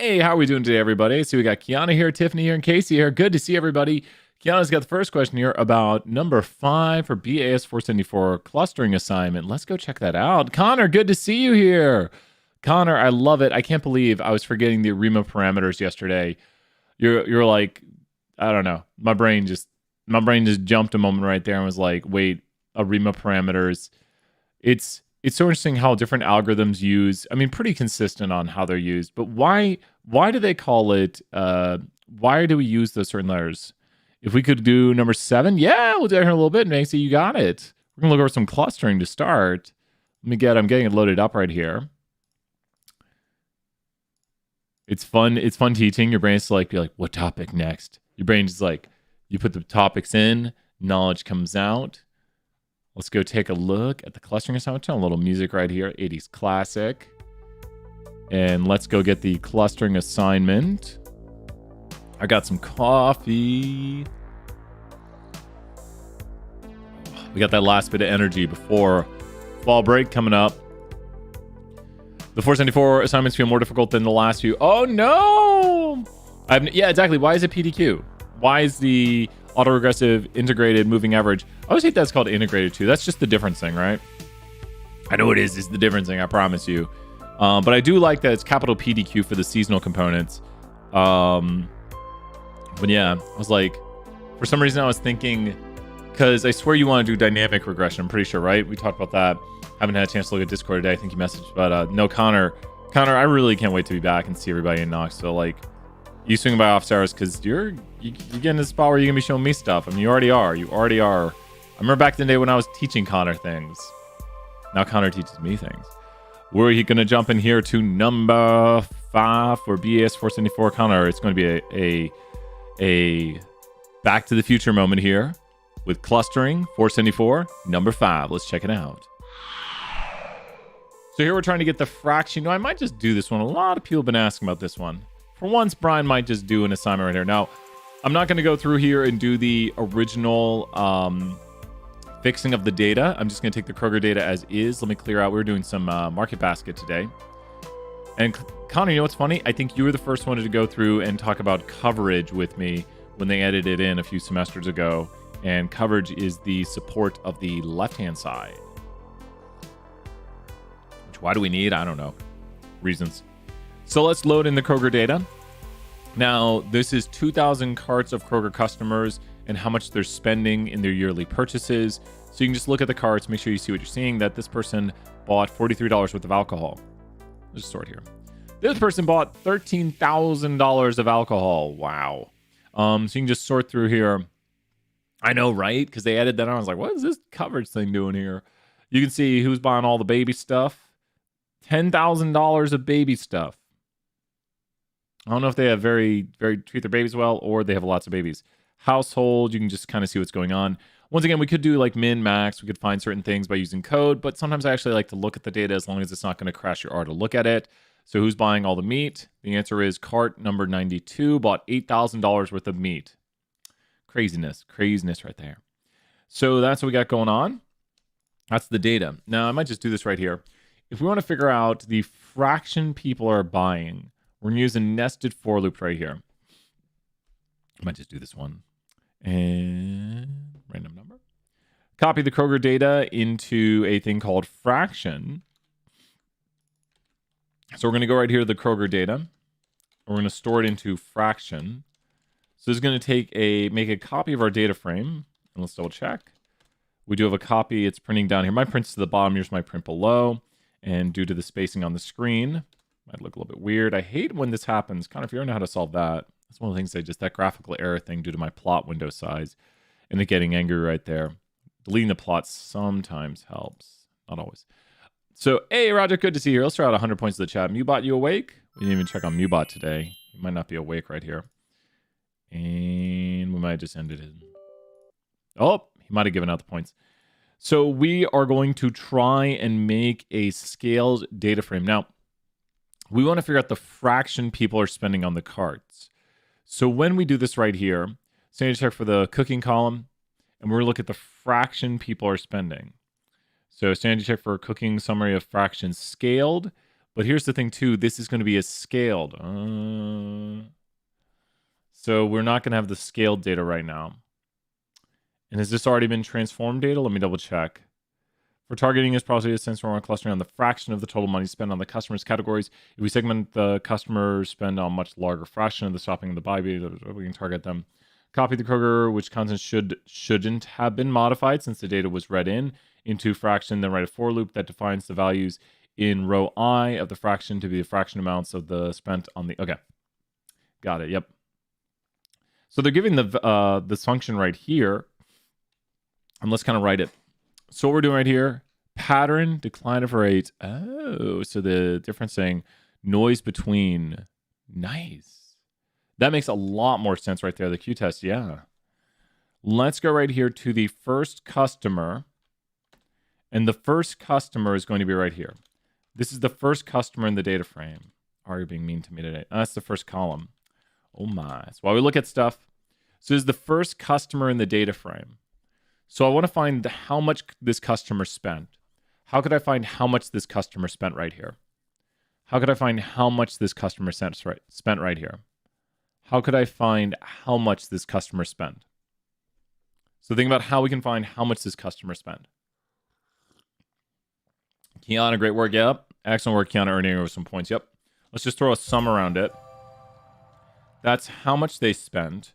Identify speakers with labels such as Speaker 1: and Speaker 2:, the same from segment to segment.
Speaker 1: Hey, how are we doing today, everybody? So we got Kiana here, Tiffany here, and Casey here. Good to see everybody. Kiana's got the first question here about number 5 for BAS 474 clustering assignment. Let's go check that out. Connor, good to see you here. Connor, I love it. I can't believe I was forgetting the ARIMA parameters yesterday. You're like, I don't know. My brain just jumped a moment right there and was like, wait, ARIMA parameters. It's so interesting how different algorithms use. I mean, pretty consistent on how they're used. But why do they call it? Why do we use those certain letters? If we could do number 7, yeah, we'll do that here in a little bit. Macy, you got it. We're gonna look over some clustering to start. I'm getting it loaded up right here. It's fun. It's fun teaching. Your brain's to be like, what topic next? Your brain's like, you put the topics in, knowledge comes out. Let's go take a look at the clustering assignment. A little music right here, 80s classic. And let's go get the clustering assignment. I got some coffee. We got that last bit of energy before fall break coming up. The 474 assignments feel more difficult than the last few. Oh no! Yeah, exactly. Why is it PDQ? Why is the autoregressive integrated moving average? I always hate that's called integrated too. That's just the difference thing, right? I know it is. It's the difference thing. I promise you. But I do like that it's capital PDQ for the seasonal components. But yeah, I was like, for some reason I was thinking, because I swear you want to do dynamic regression. I'm pretty sure, right? We talked about that. Haven't had a chance to look at Discord today. I think you messaged, but no, Connor, I really can't wait to be back and see everybody in Knoxville. Like, you swing by office hours because you're getting to the spot where you're gonna be showing me stuff. I mean, you already are. I remember back in the day when I was teaching Connor things. Now Connor teaches me things. We're gonna jump in here to number 5 for BAS 474. Connor, it's going to be a Back to the Future moment here with clustering 474, number 5. Let's check it out. So here we're trying to get the fraction. I might just do this one. A lot of people have been asking about this one. For once, Brian might just do an assignment right here. Now, I'm not going to go through here and do the original fixing of the data. I'm just going to take the Kroger data as is. Let me clear out. We're doing some Market Basket today. And Connor, you know what's funny? I think you were the first one to go through and talk about coverage with me when they edited it in a few semesters ago. And coverage is the support of the left-hand side. Which, why do we need? I don't know. Reasons. So let's load in the Kroger data. Now, this is 2,000 carts of Kroger customers and how much they're spending in their yearly purchases. So you can just look at the carts, make sure you see what you're seeing, that this person bought $43 worth of alcohol. Let's just sort here. This person bought $13,000 of alcohol. Wow. So you can just sort through here. I know, right? Because they added that on. I was like, what is this coverage thing doing here? You can see who's buying all the baby stuff. $10,000 of baby stuff. I don't know if they have very treat their babies well or they have lots of babies. Household, you can just kind of see what's going on. Once again, we could do like min, max. We could find certain things by using code, but sometimes I actually like to look at the data as long as it's not going to crash your R to look at it. So who's buying all the meat? The answer is cart number 92 bought $8,000 worth of meat. Craziness right there. So that's what we got going on. That's the data. Now I might just do this right here. If we want to figure out the fraction people are buying, we're going to use a nested for loop right here. I might just do this one. And random number. Copy the Kroger data into a thing called fraction. So we're going to go right here to the Kroger data. We're going to store it into fraction. So this is going to make a copy of our data frame. And let's double check. We do have a copy. It's printing down here. My print's to the bottom. Here's my print below. And due to the spacing on the screen, might look a little bit weird. I hate when this happens. Kind of, if you don't know how to solve that, that's one of the things that graphical error thing due to my plot window size and it getting angry right there. Deleting the plot sometimes helps. Not always. So, hey, Roger, good to see you here. Let's throw out 100 points to the chat. Mubot, you awake? We didn't even check on Mubot today. He might not be awake right here. And we might just end it in. Oh, he might have given out the points. So we are going to try and make a scaled data frame. Now, we want to figure out the fraction people are spending on the carts. So when we do this right here, sanity check for the cooking column, and we're going to look at the fraction people are spending. So sanity check for cooking summary of fractions scaled. But here's the thing too, this is going to be a scaled. So we're not going to have the scaled data right now. And has this already been transformed data? Let me double check. For targeting is probably a sense we're clustering on the fraction of the total money spent on the customer's categories. If we segment the customer spend on much larger fraction of the shopping and the buy, we can target them. Copy the Kroger, which content shouldn't have been modified since the data was read into fraction, then write a for loop that defines the values in row I of the fraction to be the fraction amounts of the spent on the... Okay. Got it. Yep. So they're giving this function right here. And let's kind of write it. So what we're doing right here, pattern, decline of rate. Oh, so the difference saying noise between. Nice. That makes a lot more sense right there. The Q-test, yeah. Let's go right here to the first customer. And the first customer is going to be right here. This is the first customer in the data frame. Are you being mean to me today? Oh, that's the first column. Oh my. So while we look at stuff, so this is the first customer in the data frame. So I want to find how much this customer spent. How could I find how much this customer spent right here? How could I find how much this customer spent right here? How could I find how much this customer spent? So think about how we can find how much this customer spent. Kiana, great work. Yep. Excellent work, Kiana, earning over some points. Yep. Let's just throw a sum around it. That's how much they spent.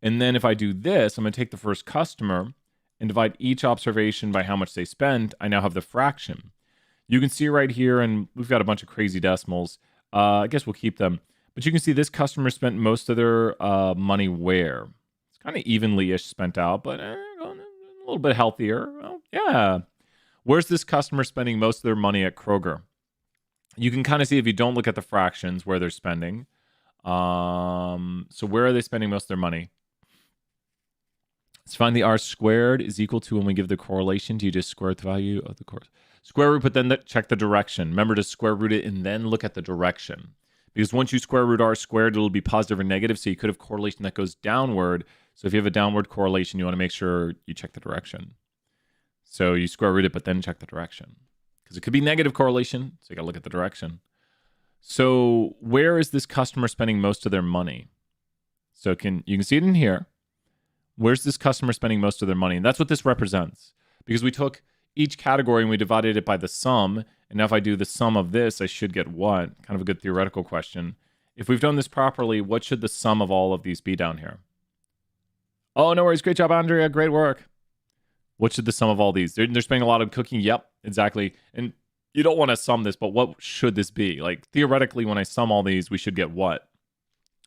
Speaker 1: And then if I do this, I'm going to take the first customer and divide each observation by how much they spent. I now have the fraction. You can see right here, and we've got a bunch of crazy decimals. I guess we'll keep them. But you can see this customer spent most of their money where? It's kind of evenly-ish spent out, but a little bit healthier. Well, yeah. Where's this customer spending most of their money at Kroger? You can kind of see if you don't look at the fractions where they're spending. So where are they spending most of their money? Let's find the R squared is equal to when we give the correlation. Do you just square the value of the square root, but then check the direction? Remember to square root it and then look at the direction. Because once you square root R squared, it'll be positive or negative. So you could have correlation that goes downward. So if you have a downward correlation, you want to make sure you check the direction. So you square root it, but then check the direction. Because it could be negative correlation. So you got to look at the direction. So where is this customer spending most of their money? So you can see it in here. Where's this customer spending most of their money? And that's what this represents. Because we took each category and we divided it by the sum. And now if I do the sum of this, I should get what? Kind of a good theoretical question. If we've done this properly, what should the sum of all of these be down here? Oh, no worries. Great job, Andrea. Great work. What should the sum of all these? They're spending a lot of cooking. Yep, exactly. And you don't want to sum this, but what should this be? Like, theoretically, when I sum all these, we should get what?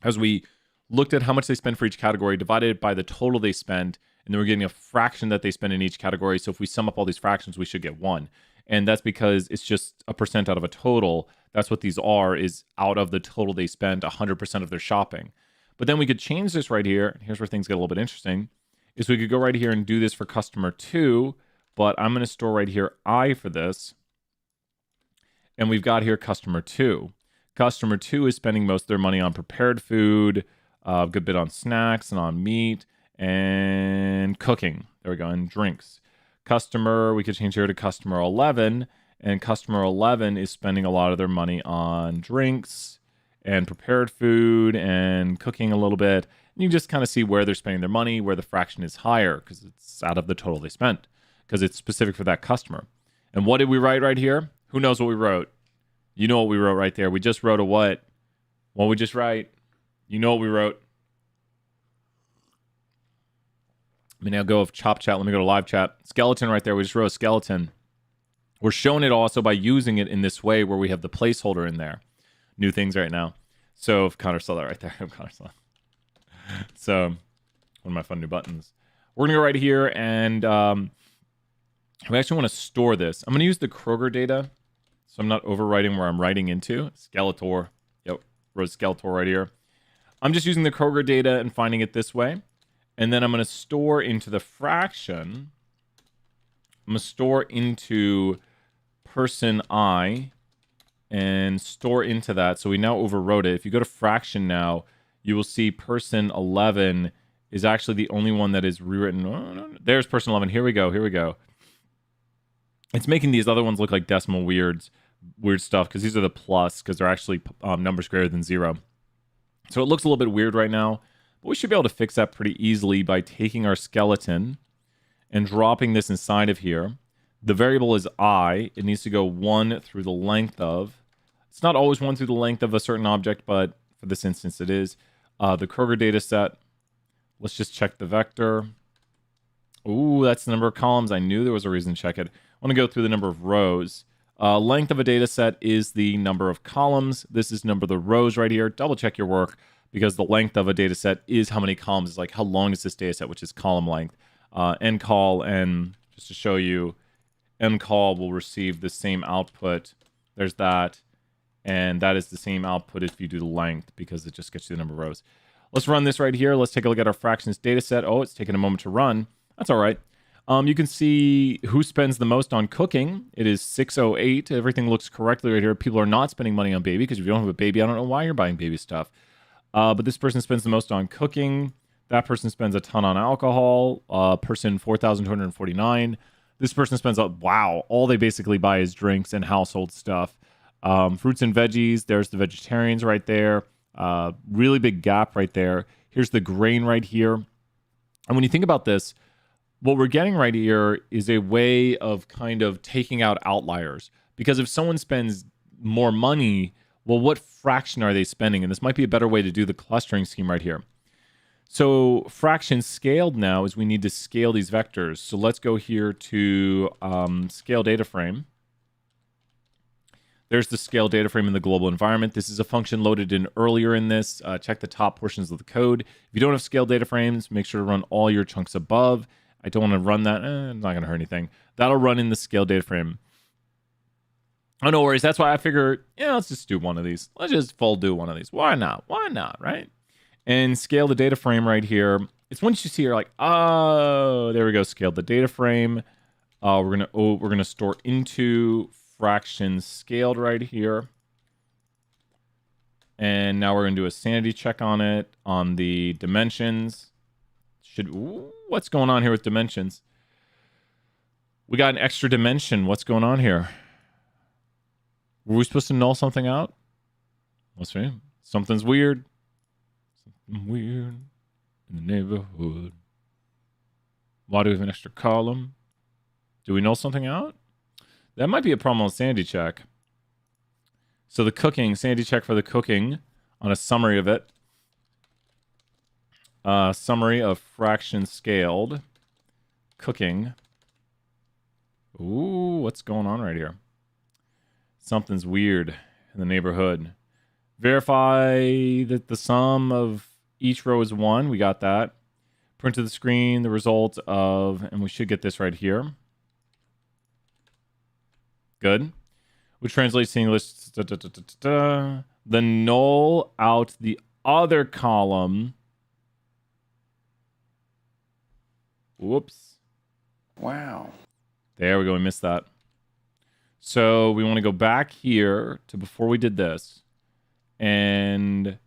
Speaker 1: As we looked at how much they spend for each category, divided it by the total they spend, and then we're getting a fraction that they spend in each category. So if we sum up all these fractions, we should get 1. And that's because it's just a percent out of a total. That's what these are, is out of the total they spend 100% of their shopping. But then we could change this right here. Here's where things get a little bit interesting. Is we could go right here and do this for customer 2, but I'm going to store right here I for this. And we've got here customer 2. Customer 2 is spending most of their money on prepared food, a good bit on snacks and on meat and cooking. There we go, and drinks. Customer, we could change here to customer 11, and customer 11 is spending a lot of their money on drinks and prepared food and cooking a little bit. And you just kind of see where they're spending their money, where the fraction is higher, because it's out of the total they spent, because it's specific for that customer. And what did we write right here? Who knows what we wrote? You know what we wrote right there. We just wrote a what? What we just write? You know what we wrote. Let me now go of Chop Chat. Let me go to live chat. Skeleton right there. We just wrote a skeleton. We're showing it also by using it in this way where we have the placeholder in there. New things right now. So if Connor saw that right there. Connor saw. So one of my fun new buttons. We're going to go right here and we actually want to store this. I'm going to use the Kroger data. So I'm not overwriting where I'm writing into. Skeletor. Yep. Wrote Skeletor right here. I'm just using the Kroger data and finding it this way. And then I'm going to store into the fraction. I'm going to store into person I and store into that. So we now overwrote it. If you go to fraction now, you will see person 11 is actually the only one that is rewritten. Oh, no. There's person 11. Here we go. Here we go. It's making these other ones look like decimal weirds. weird stuff because these are the plus because they're actually numbers greater than 0. So it looks a little bit weird right now, but we should be able to fix that pretty easily by taking our skeleton and dropping this inside of here. The variable is I. It needs to go 1 through the length of. It's not always 1 through the length of a certain object, but for this instance it is. The Kroger data set. Let's just check the vector. Ooh, that's the number of columns. I knew there was a reason to check it. I want to go through the number of rows. Length of a data set is the number of columns. This is number of the rows right here. Double check your work because the length of a data set is how many columns. It's like how long is this data set, which is column length. Ncol, and just to show you, mcol will receive the same output. There's that. And that is the same output if you do the length because it just gets you the number of rows. Let's run this right here. Let's take a look at our fractions data set. Oh, it's taking a moment to run. That's all right. You can see who spends the most on cooking. It is 608. Everything looks correctly right here. People are not spending money on baby because if you don't have a baby, I don't know why you're buying baby stuff. But this person spends the most on cooking. That person spends a ton on alcohol. Person 4,249. This person spends wow. All they basically buy is drinks and household stuff. Fruits and veggies. There's the vegetarians right there. Really big gap right there. Here's the grain right here. And when you think about this, what we're getting right here is a way of kind of taking out outliers. Because if someone spends more money, well, what fraction are they spending? And this might be a better way to do the clustering scheme right here. So fraction scaled now is we need to scale these vectors. So let's go here to scale data frame. There's the scale data frame in the global environment. This is a function loaded in earlier in this. Check the top portions of the code. If you don't have scale data frames, make sure to run all your chunks above. I don't want to run that. It's not going to hurt anything. That'll run in the scale data frame. Oh, no worries. That's why I figured, let's just do one of these. Let's just full do one of these. Why not? Why not, right? And scale the data frame right here. It's once you see you're like, oh, there we go. Scale the data frame. We're gonna store into fractions scaled right here. And now we're gonna do a sanity check on it on the dimensions. What's going on here with dimensions? We got an extra dimension. What's going on here? Were we supposed to null something out? Let's see. Something's weird. Something weird in the neighborhood. Why do we have an extra column? Do we null something out? That might be a problem on sanity check. So the cooking, sanity check for the cooking on a summary of it. Summary of fraction scaled cooking. Ooh, what's going on right here? Something's weird in the neighborhood. Verify that the sum of each row is 1. We got that. Print to the screen the result of, and we should get this right here. Good. Which translates to English. The null out the other column. Whoops.
Speaker 2: Wow.
Speaker 1: There we go. We missed that. So we want to go back here to before we did this. And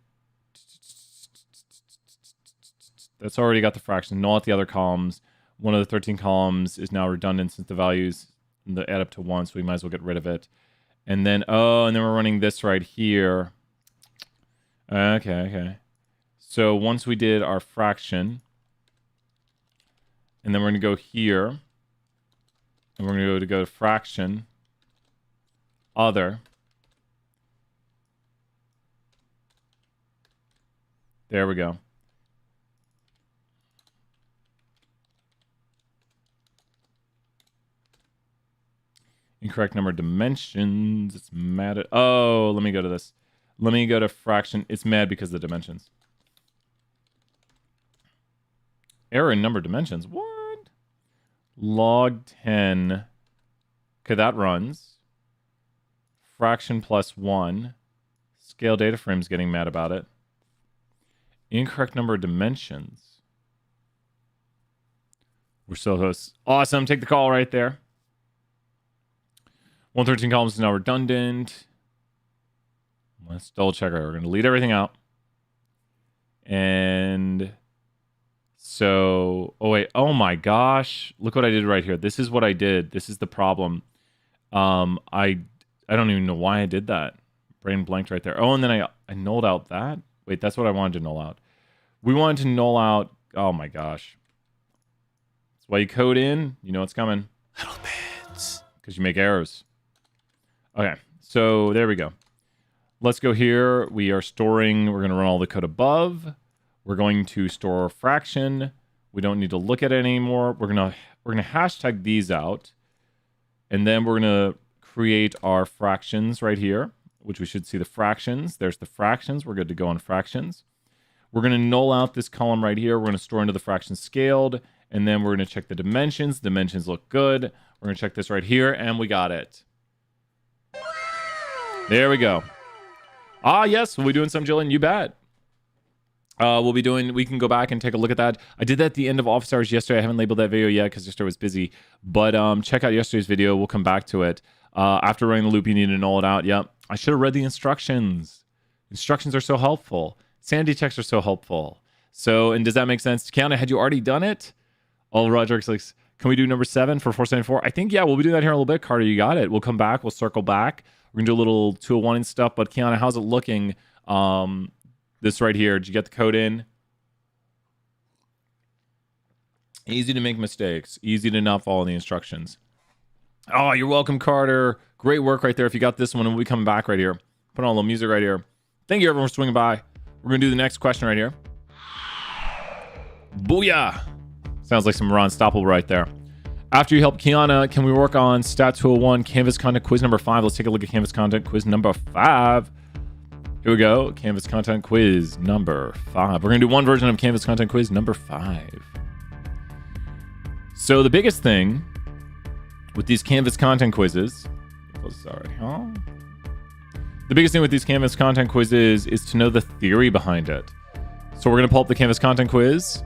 Speaker 1: that's already got the fraction. Null out the other columns. One of the 13 columns is now redundant since the values add up to 1. So we might as well get rid of it. And then, and then we're running this right here. Okay. So once we did our fraction, and then we're going to go here, and we're going to go to fraction, other. There we go. Incorrect number of dimensions. It's mad at... Oh, let me go to this. Let me go to fraction. It's mad because of the dimensions. Error in number of dimensions. What? Log 10. Okay, that runs. Fraction plus 1. Scale data frame's getting mad about it. Incorrect number of dimensions. We're so close. Awesome. Take the call right there. 113 columns is now redundant. Let's double check. We're going to delete everything out. And so, oh my gosh. Look what I did right here. This is what I did. This is the problem. I I don't even know why I did that. Brain blanked right there. Oh, and then I nulled out that. Wait, that's what I wanted to null out. We wanted to null out. Oh my gosh. That's why you code in. You know what's coming.
Speaker 2: Little bits.
Speaker 1: Because you make errors. Okay, so there we go. Let's go here. We are storing. We're going to run all the code above. We're going to store a fraction. We don't need to look at it anymore. We're gonna hashtag these out, and then we're gonna create our fractions right here, which we should see the fractions. There's the fractions. We're good to go on fractions. We're gonna null out this column right here. We're gonna store into the fraction scaled, and then we're gonna check the dimensions. Dimensions look good. We're gonna check this right here, and we got it. There we go. Ah, yes, we'll be doing some, Jillian. You bet. We can go back and take a look at that. I did that at the end of office hours yesterday. I haven't labeled that video yet because yesterday was busy. But check out yesterday's video. We'll come back to it. After running the loop, you need to null it out. Yep. I should have read the instructions. Instructions are so helpful. Sanity checks are so helpful. So, and does that make sense? Kiana, had you already done it? Oh, Roger's like, can we do number 7 for 474? I think, yeah, we'll be doing that here in a little bit. Carter, you got it. We'll come back. We'll circle back. We're going to do a little 201 and stuff. But Kiana, how's it looking? This right here, did you get the code in? Easy to make mistakes. Easy to not follow the instructions. Oh, you're welcome, Carter. Great work right there. If you got this one, and we'll be coming back right here. Put on a little music right here. Thank you, everyone, for swinging by. We're going to do the next question right here. Booyah. Sounds like some Ron Stoppel right there. After you help Kiana, can we work on Stat 201 Canvas Content Quiz number 5? Let's take a look at Canvas Content Quiz number 5. Here we go. Canvas Content Quiz number 5. We're going to do one version of Canvas Content Quiz number 5. So the biggest thing with these Canvas Content Quizzes... The biggest thing with these Canvas Content Quizzes is to know the theory behind it. So we're going to pull up the Canvas Content Quiz.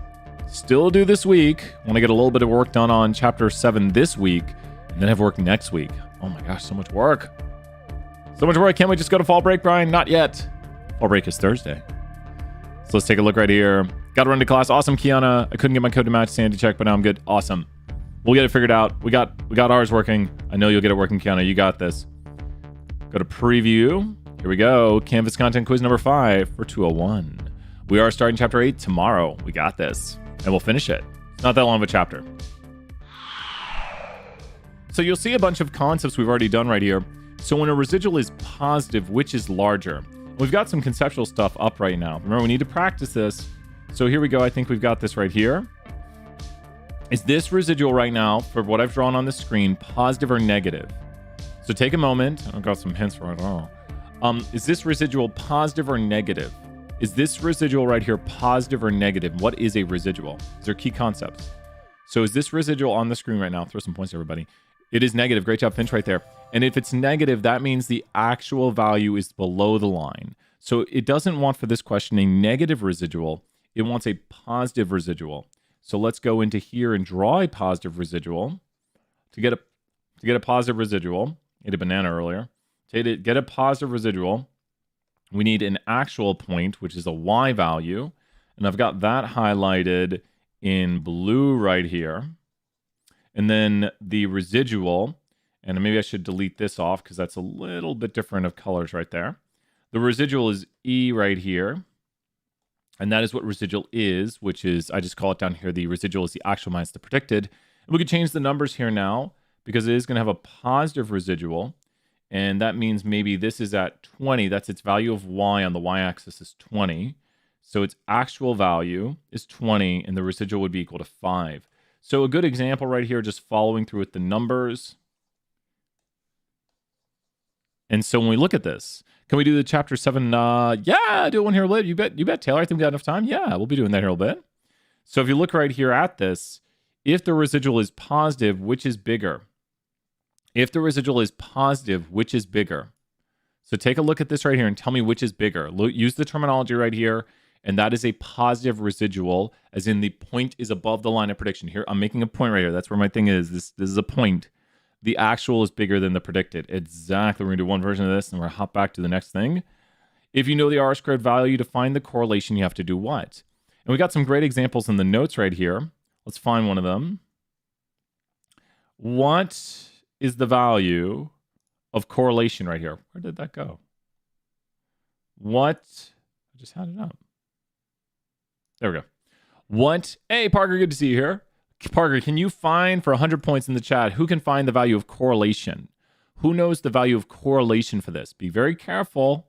Speaker 1: Still do this week. Want to get a little bit of work done on Chapter 7 this week. And then have work next week. Oh my gosh, so much work. So much work. Can't we just go to fall break, Brian? Not yet. Fall break is Thursday. So let's take a look right here. Got to run to class. Awesome, Kiana. I couldn't get my code to match sanity check, but now I'm good. Awesome. We'll get it figured out. We got ours working. I know you'll get it working, Kiana. You got this. Go to preview. Here we go. Canvas Content Quiz number 5 for 201. We are starting Chapter 8 tomorrow. We got this. And we'll finish it. It's not that long of a chapter. So you'll see a bunch of concepts we've already done right here. So when a residual is positive, which is larger? We've got some conceptual stuff up right now. Remember, we need to practice this. So here we go. I think we've got this right here. Is this residual right now, for what I've drawn on the screen, positive or negative? So take a moment. I've got some hints right now. Is this residual positive or negative? Is this residual right here positive or negative? What is a residual? These are key concepts. So is this residual on the screen right now? Throw some points, everybody. It is negative. Great job, Finch, right there. And if it's negative, that means the actual value is below the line. So it doesn't want, for this question, a negative residual. It wants a positive residual. So let's go into here and draw a positive residual. To get a positive residual, ate a banana earlier. To get a positive residual, we need an actual point, which is a y value. And I've got that highlighted in blue right here. And then the residual, and maybe I should delete this off because that's a little bit different of colors right there. The residual is E right here. And that is what residual is, which is, I just call it down here, the residual is the actual minus the predicted. And we could change the numbers here now because it is going to have a positive residual. And that means maybe this is at 20. That's its value of y on the y-axis is 20. So its actual value is 20, and the residual would be equal to 5. So a good example right here, just following through with the numbers. And so when we look at this, can we do the Chapter 7? Yeah, do one here a little bit. You bet, Taylor. I think we got enough time. Yeah, we'll be doing that here a little bit. So if you look right here at this, if the residual is positive, which is bigger? If the residual is positive, which is bigger? So take a look at this right here and tell me which is bigger. Use the terminology right here. And that is a positive residual, as in the point is above the line of prediction. Here, I'm making a point right here. That's where my thing is. This is a point. The actual is bigger than the predicted. Exactly. We're going to do one version of this, and we're going to hop back to the next thing. If you know the R-squared value to find the correlation, you have to do what? And we got some great examples in the notes right here. Let's find one of them. What is the value of correlation right here. Where did that go? What? I just had it up. There we go. What? Hey, Parker, good to see you here. Parker, can you find for 100 points in the chat, who can find the value of correlation? Who knows the value of correlation for this? Be very careful.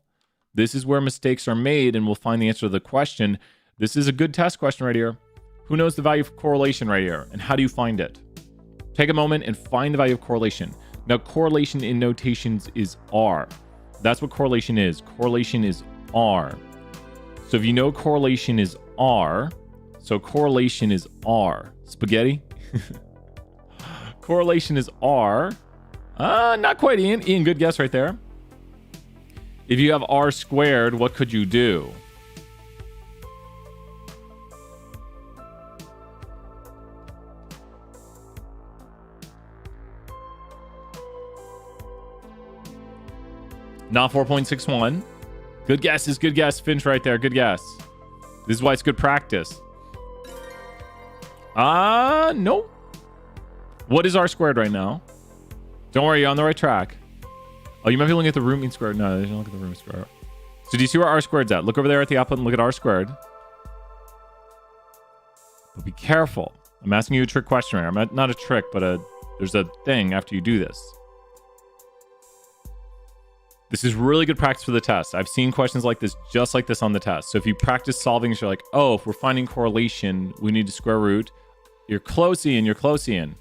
Speaker 1: This is where mistakes are made, and we'll find the answer to the question. This is a good test question right here. Who knows the value of correlation right here, and how do you find it? Take a moment and find the value of correlation. Now, correlation in notations is R. That's what correlation is. Correlation is R. So if you know correlation is R, so correlation is R. Spaghetti? Correlation is R. Not quite, Ian. Ian, good guess right there. If you have R squared, what could you do? Not 4.61. Good guess is good guess. Finch right there. Good guess. This is why it's good practice. No. What is R squared right now? Don't worry, you're on the right track. Oh, you might be looking at the root mean squared. No, don't look at the root mean squared. So do you see where R squared's at? Look over there at the output and look at R squared. But be careful. I'm asking you a trick question right here. Not a trick, but there's a thing after you do this. This is really good practice for the test. I've seen questions like this, just like this on the test. So if you practice solving, you're like, oh, if we're finding correlation, we need to square root. You're close, Ian. You're close, Ian.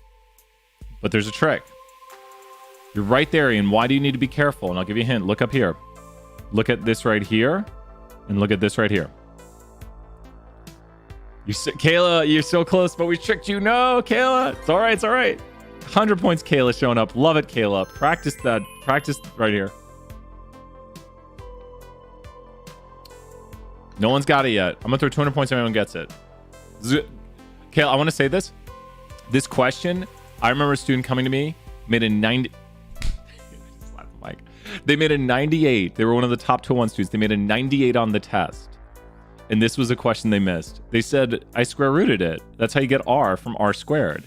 Speaker 1: But there's a trick. You're right there, Ian. Why do you need to be careful? And I'll give you a hint. Look up here. Look at this right here. And look at this right here. Kayla, you're so close, but we tricked you. No, Kayla. It's all right. It's all right. 100 points, Kayla, showing up. Love it, Kayla. Practice that. Practice right here. No one's got it yet. I'm going to throw 200 points if anyone gets it. Kayla, I want to say this. This question, I remember a student coming to me, made a 90... They made a 98. They were one of the top 201 students. They made a 98 on the test. And this was a question they missed. They said, I square rooted it. That's how you get R from R squared.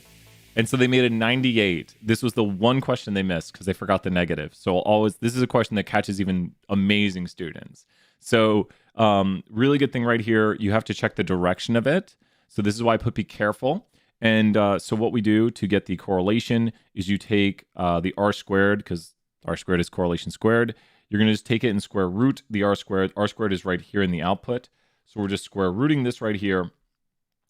Speaker 1: And so they made a 98. This was the one question they missed because they forgot the negative. So always, this is a question that catches even amazing students. So really good thing right here. You have to check the direction of it. So this is why I put be careful. And so what we do to get the correlation is you take the R squared, because R squared is correlation squared. You're going to just take it and square root the R squared. R squared is right here in the output. So we're just square rooting this right here.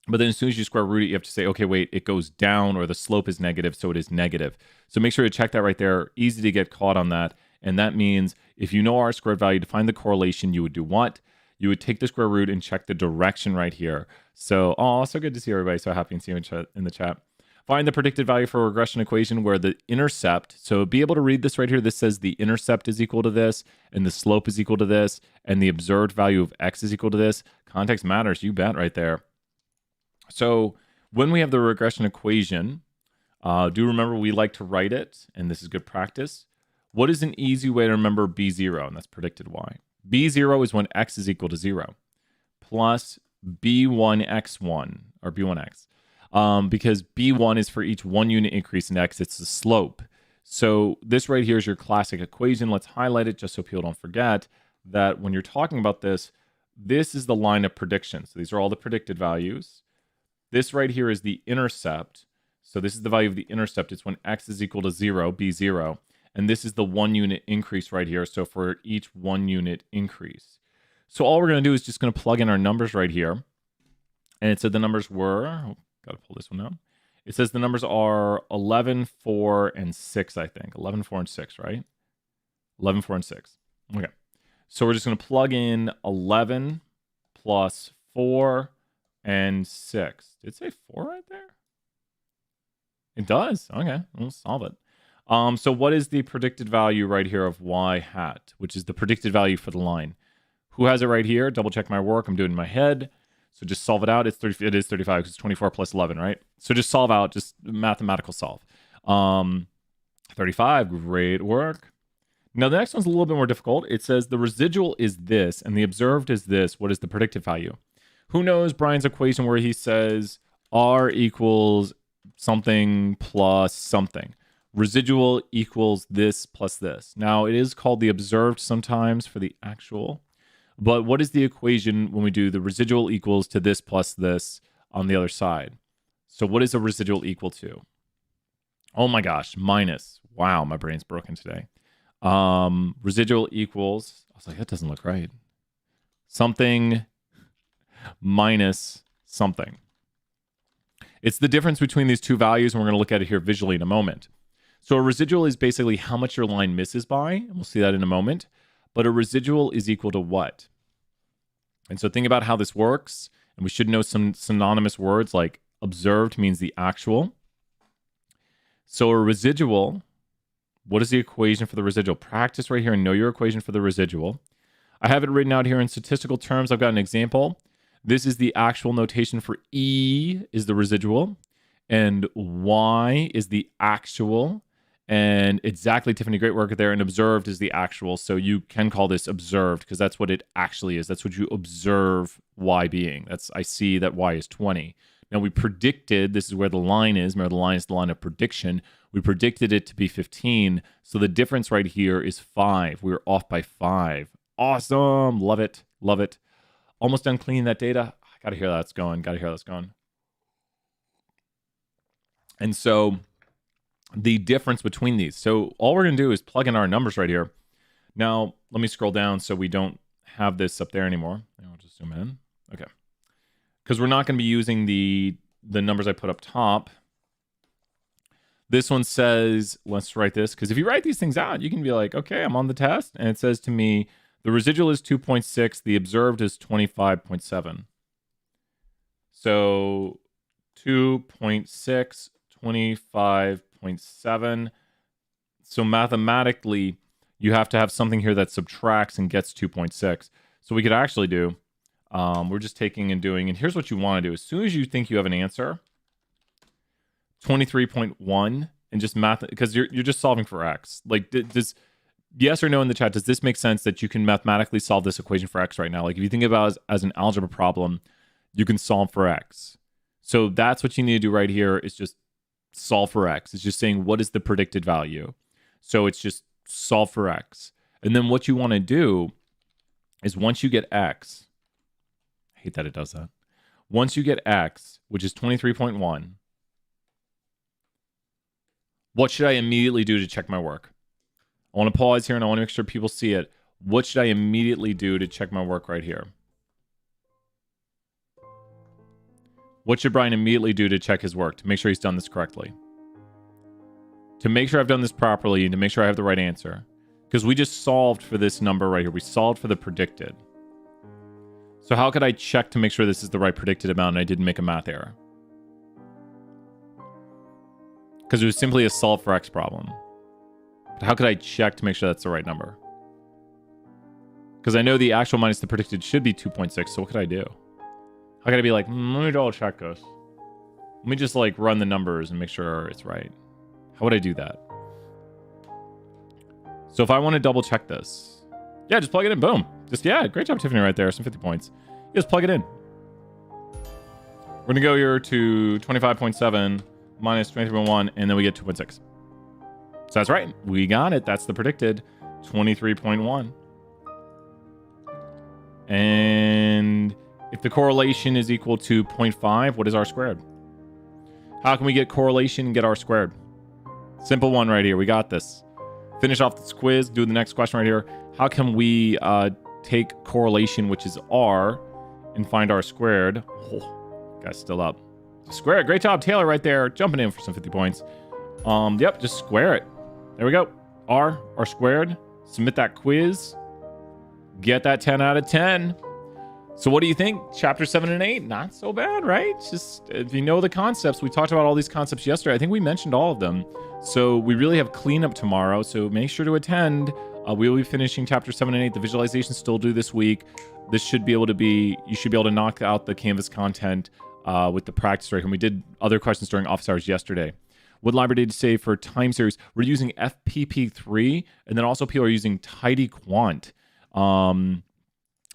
Speaker 1: But then as soon as you square root it, you have to say, okay, wait, it goes down or the slope is negative, so it is negative. So make sure to check that right there. Easy to get caught on that. And that means if you know R squared value to find the correlation, you would do what? You would take the square root and check the direction right here. So, oh, so good to see everybody. So happy to see you in the chat. Find the predicted value for a regression equation where the intercept, so be able to read this right here. This says the intercept is equal to this, and the slope is equal to this, and the observed value of x is equal to this. Context matters, you bet right there. So when we have the regression equation, do remember we like to write it, and this is good practice. What is an easy way to remember B0? And that's predicted y. B0 is when x is equal to 0, plus B1x1, or B1x. Because B1 is for each 1 unit increase in x, it's the slope. So this right here is your classic equation. Let's highlight it just so people don't forget that when you're talking about this, this is the line of prediction. So these are all the predicted values. This right here is the intercept. So this is the value of the intercept. It's when x is equal to 0, B0. And this is the 1 unit increase right here. So for each 1 unit increase. So all we're going to do is just going to plug in our numbers right here. And it said the numbers were... Got to pull this one out. It says the numbers are 11, 4, and 6, I think. 11, 4, and 6, right? 11, 4, and 6. Okay. So we're just going to plug in 11 plus 4 and 6. Did it say 4 right there? It does. Okay. We'll solve it. So what is the predicted value right here of y hat, which is the predicted value for the line? Who has it right here? Double check my work. I'm doing it in my head. So just solve it out. It is 35 because it's 24 plus 11, right? So just solve out, just mathematical solve. 35, great work. Now the next one's a little bit more difficult. It says the residual is this and the observed is this. What is the predicted value? Who knows Brian's equation where he says R equals something plus something? Residual equals this plus this. Now, it is called the observed sometimes for the actual. But what is the equation when we do the residual equals to this plus this on the other side? So what is a residual equal to? Oh my gosh, minus. Wow, my brain's broken today. Residual equals, I was like, that doesn't look right. Something minus something. It's the difference between these two values, and we're going to look at it here visually in a moment. So a residual is basically how much your line misses by, and we'll see that in a moment. But a residual is equal to what? And so think about how this works, and we should know some synonymous words like observed means the actual. So a residual, what is the equation for the residual? Practice right here and know your equation for the residual. I have it written out here in statistical terms. I've got an example. This is the actual notation for E is the residual, and Y is the actual. And exactly, Tiffany, great work there. And observed is the actual. So you can call this observed because that's what it actually is. That's what you observe Y being. I see that Y is 20. Now we predicted, this is where the line is. Remember, the line is the line of prediction. We predicted it to be 15. So the difference right here is 5. We were off by 5. Awesome. Love it. Love it. Almost done cleaning that data. I got to hear that's going. Got to hear that's going. And so the difference between these. So all we're going to do is plug in our numbers right here. Now, let me scroll down so we don't have this up there anymore. I'll just zoom in. Okay. Because we're not going to be using the numbers I put up top. This one says, let's write this. Because if you write these things out, you can be like, okay, I'm on the test. And it says to me, the residual is 2.6. The observed is 25.7. So 2.6, 25.7. So mathematically, you have to have something here that subtracts and gets 2.6. So we could actually do, we're just taking and doing, and here's what you want to do. As soon as you think you have an answer, 23.1, and just math, because you're just solving for x. Like, does yes or no in the chat, does this make sense that you can mathematically solve this equation for x right now? Like, if you think about it as an algebra problem, you can solve for x. So that's what you need to do right here is just solve for x. It's just saying, what is the predicted value? So it's just solve for x. And then what you want to do is once you get x, I hate that it does that. Once you get x, which is 23.1, what should I immediately do to check my work? I want to pause here and I want to make sure people see it. What should I immediately do to check my work right here? What should Brian immediately do to check his work, to make sure he's done this correctly? To make sure I've done this properly and to make sure I have the right answer. Because we just solved for this number right here. We solved for the predicted. So how could I check to make sure this is the right predicted amount and I didn't make a math error? Because it was simply a solve for x problem. But how could I check to make sure that's the right number? Because I know the actual minus the predicted should be 2.6, so what could I do? How could I be like, let me double check this. Let me just like run the numbers and make sure it's right. How would I do that? So if I want to double check this, yeah, just plug it in, boom. Just, yeah, great job, Tiffany, right there, some 50 points. Just plug it in. We're going to go here to 25.7 minus 23.1, and then we get 2.6. So that's right. We got it. That's the predicted 23.1. And if the correlation is equal to 0.5, what is R squared? How can we get correlation and get R squared? Simple one right here. We got this. Finish off this quiz. Do the next question right here. How can we take correlation, which is R, and find R squared? Oh, guy's still up. Square it. Great job, Taylor, right there. Jumping in for some 50 points. Yep, just square it. There we go. R squared. Submit that quiz. Get that 10 out of 10. So what do you think? Chapter 7 and 8? Not so bad, right? Just if you know the concepts, we talked about all these concepts yesterday. I think we mentioned all of them. So we really have cleanup tomorrow. So make sure to attend. We will be finishing chapter 7 and 8. The visualizations still due this week. This should be able to be, you should be able to knock out the Canvas content with the practice right. And we did other questions during office hours yesterday. What library did you say for time series? We're using FPP3, and then also people are using tidyquant.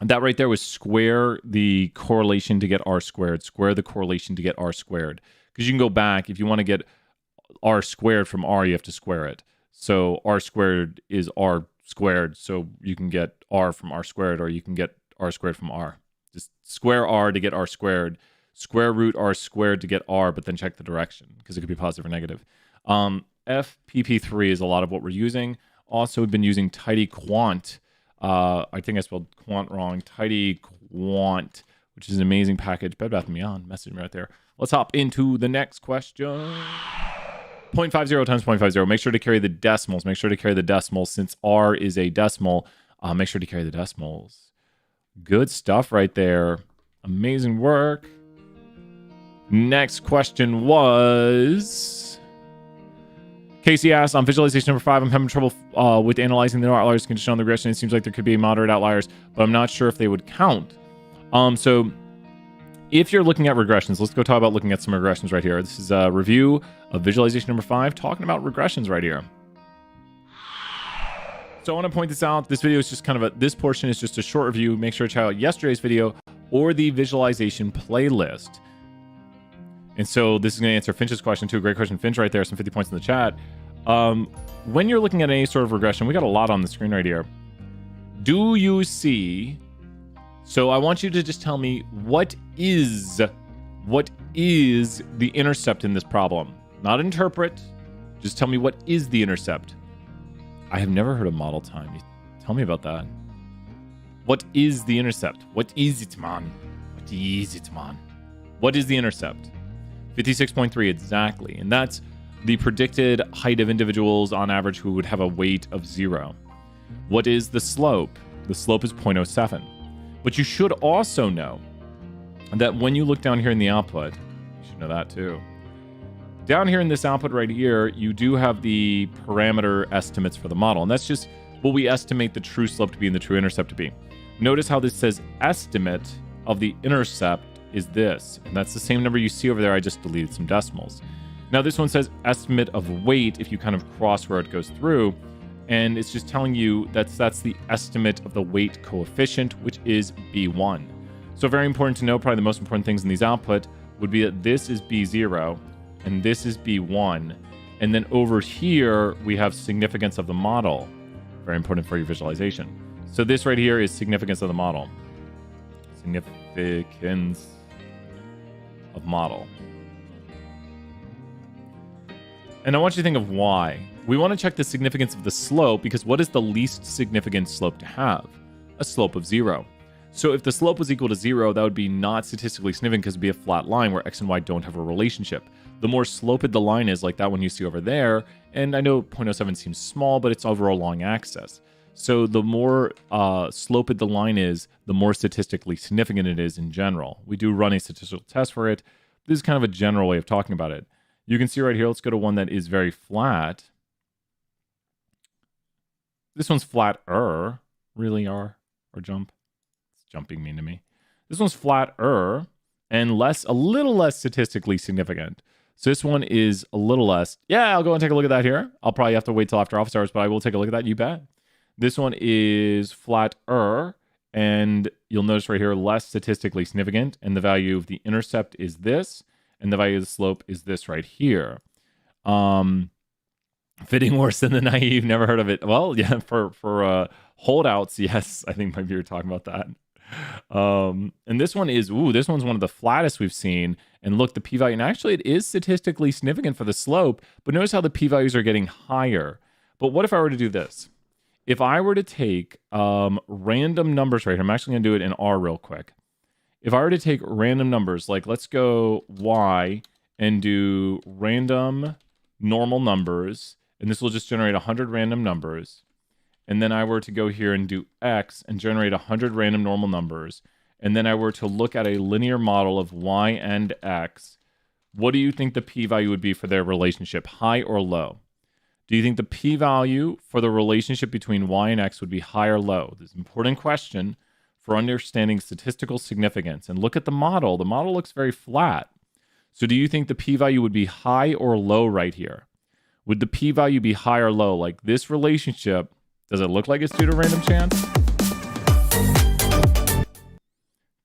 Speaker 1: That right there was square the correlation to get R squared. Square the correlation to get R squared. Because you can go back if you want to get r squared from r, you have to square it. So r squared is r squared. So you can get r from r squared, or you can get r squared from r. Just square r to get r squared, square root r squared to get r, but then check the direction because it could be positive or negative. FPP3 is a lot of what we're using. Also, we've been using tidyquant. I think I spelled quant wrong. Tidyquant, which is an amazing package. Bed Bath & Beyond, message me right there. Let's hop into the next question. 0.50 times 0.50. Make sure to carry the decimals. Make sure to carry the decimals. Since R is a decimal, make sure to carry the decimals. Good stuff right there. Amazing work. Next question was... Casey asked, on visualization number 5, I'm having trouble with analyzing the outliers condition on the regression. It seems like there could be moderate outliers, but I'm not sure if they would count. So if you're looking at regressions, let's go talk about looking at some regressions right here. This is a review of visualization number 5, talking about regressions right here. So I want to point this out. This video is just kind of this portion is just a short review. Make sure to check out yesterday's video or the visualization playlist. And so this is going to answer Finch's question too. Great question, Finch, right there. Some 50 points in the chat. When you're looking at any sort of regression, we got a lot on the screen right here. Do you see... So I want you to just tell me what is the intercept in this problem? Not interpret. Just tell me what is the intercept. I have never heard of model time. Tell me about that. What is the intercept? What is it, man? What is it, man? What is the intercept? 56.3 exactly. And that's the predicted height of individuals on average who would have a weight of 0. What is the slope? The slope is 0.07. But you should also know that when you look down here in the output, you should know that too. Down here in this output right here, you do have the parameter estimates for the model. And that's just what we estimate the true slope to be and the true intercept to be. Notice how this says estimate of the intercept is this. And that's the same number you see over there. I just deleted some decimals. Now this one says estimate of weight if you kind of cross where it goes through. And it's just telling you that's the estimate of the weight coefficient, which is B1. So very important to know, probably the most important things in these output would be that this is B0 and this is B1. And then over here, we have significance of the model. Very important for your visualization. So this right here is significance of the model. Significance of model. And I want you to think of why. We want to check the significance of the slope because what is the least significant slope to have? A slope of 0. So if the slope was equal to 0, that would be not statistically significant because it would be a flat line where x and y don't have a relationship. The more sloped the line is, like that one you see over there, and I know 0.07 seems small, but it's over a long axis. So the more sloped the line is, the more statistically significant it is in general. We do run a statistical test for it. This is kind of a general way of talking about it. You can see right here, let's go to one that is very flat. This one's flatter. Really, R or jump? It's jumping mean to me. This one's flatter and a little less statistically significant. So this one is a little less. Yeah, I'll go and take a look at that here. I'll probably have to wait till after office hours, but I will take a look at that. You bet. This one is flatter, and you'll notice right here less statistically significant, and the value of the intercept is this, and the value of the slope is this right here. Fitting worse than the naive, never heard of it. Well, yeah, for holdouts, yes, I think maybe you're talking about that. And this one is, this one's one of the flattest we've seen. And look, the p-value, and actually it is statistically significant for the slope, but notice how the p-values are getting higher. But what if I were to do this? If I were to take random numbers right here, I'm actually going to do it in R real quick. If I were to take random numbers, like let's go Y and do random normal numbers, and this will just generate 100 random numbers. And then I were to go here and do X and generate 100 random normal numbers. And then I were to look at a linear model of Y and X. What do you think the p-value would be for their relationship, high or low? Do you think the p-value for the relationship between Y and X would be high or low? This is an important question for understanding statistical significance. And look at the model. The model looks very flat. So do you think the p-value would be high or low right here? Would the p-value be high or low? Like this relationship, does it look like it's due to random chance?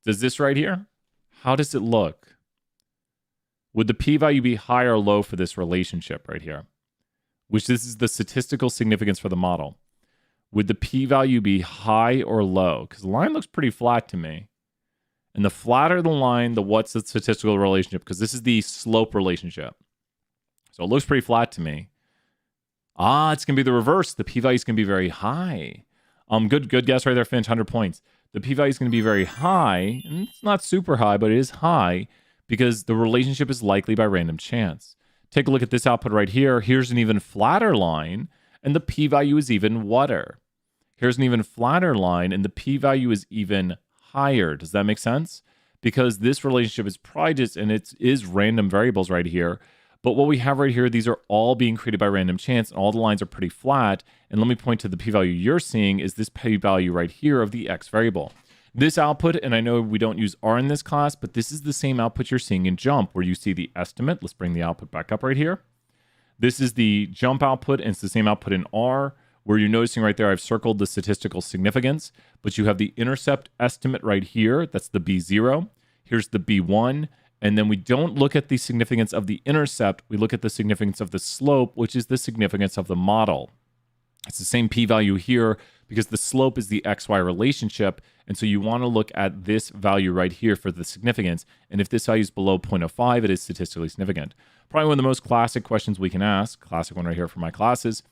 Speaker 1: Does this right here? How does it look? would the p-value be high or low for this relationship right here? Which this is the statistical significance for the model. Would the p-value be high or low? Because the line looks pretty flat to me. And the flatter the line, the what's the statistical relationship? Because this is the slope relationship. So it looks pretty flat to me. It's going to be the reverse. The p-value is going to be very high. Good guess right there, Finch, 100 points. The p-value is going to be very high. And it's not super high, but it is high because the relationship is likely by random chance. Take a look at this output right here. Here's an even flatter line, and the p-value is even wetter. Here's an even flatter line, and the p-value is even higher. Does that make sense? Because this relationship is probably just, and it is random variables right here. But what we have right here, these are all being created by random chance, and all the lines are pretty flat. And let me point to the p-value you're seeing is this p-value right here of the x variable. This output, and I know we don't use R in this class, but this is the same output you're seeing in JUMP, where you see the estimate. Let's bring the output back up right here. This is the JUMP output, and it's the same output in R, where you're noticing right there, I've circled the statistical significance, but you have the intercept estimate right here. That's the B0. Here's the B1. And then we don't look at the significance of the intercept. We look at the significance of the slope, which is the significance of the model. It's the same p-value here because the slope is the XY relationship. And so you want to look at this value right here for the significance. And if this value is below 0.05, it is statistically significant. Probably one of the most classic questions we can ask, classic one right here for my classes,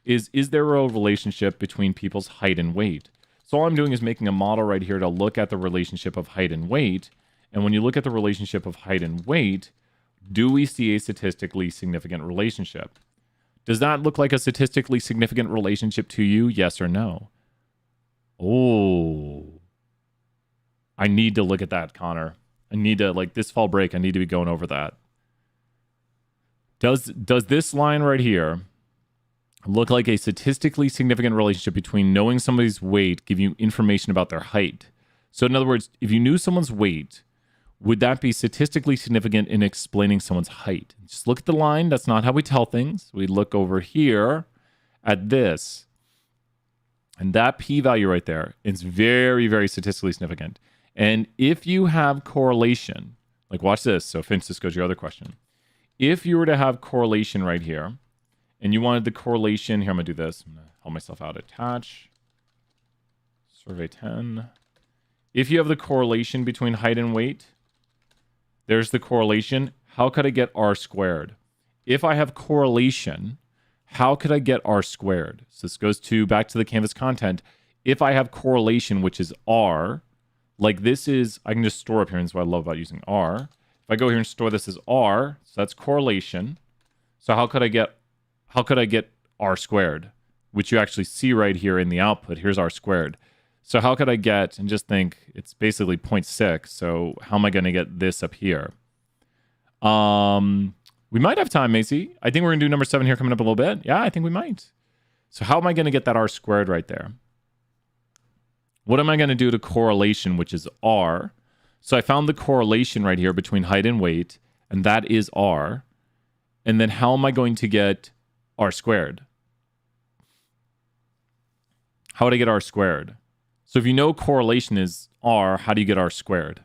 Speaker 1: is there a relationship between people's height and weight? So all I'm doing is making a model right here to look at the relationship of height and weight. And when you look at the relationship of height and weight, do we see a statistically significant relationship? Does that look like a statistically significant relationship to you? Yes or no? Oh, I need to look at that, Connor. I need to, like this fall break, I need to be going over that. Does this line right here look like a statistically significant relationship between knowing somebody's weight, give you information about their height? So in other words, if you knew someone's weight, would that be statistically significant in explaining someone's height? Just look at the line. That's not how we tell things. We look over here at this. And that p-value right there is very, very statistically significant. And if you have correlation, like watch this. So Finch, this goes to your other question. If you were to have correlation right here, and you wanted the correlation, here I'm going to do this. I'm going to help myself out. Attach. Survey 10. If you have the correlation between height and weight, there's the correlation. How could I get R squared? If I have correlation, how could I get R squared? So this goes back to the Canvas content. If I have correlation, which is R, like this is, I can just store up here, and that's what I love about using R. If I go here and store this as R, so that's correlation. So how could I get R squared? Which you actually see right here in the output. Here's R squared. So how could I get, and just think, it's basically 0.6. So how am I going to get this up here? We might have time, Macy. I think we're going to do number 7 here coming up a little bit. Yeah, I think we might. So how am I going to get that R squared right there? What am I going to do to correlation, which is R? So I found the correlation right here between height and weight, and that is R. And then how am I going to get R squared? How would I get R squared? So if you know correlation is R, how do you get R squared?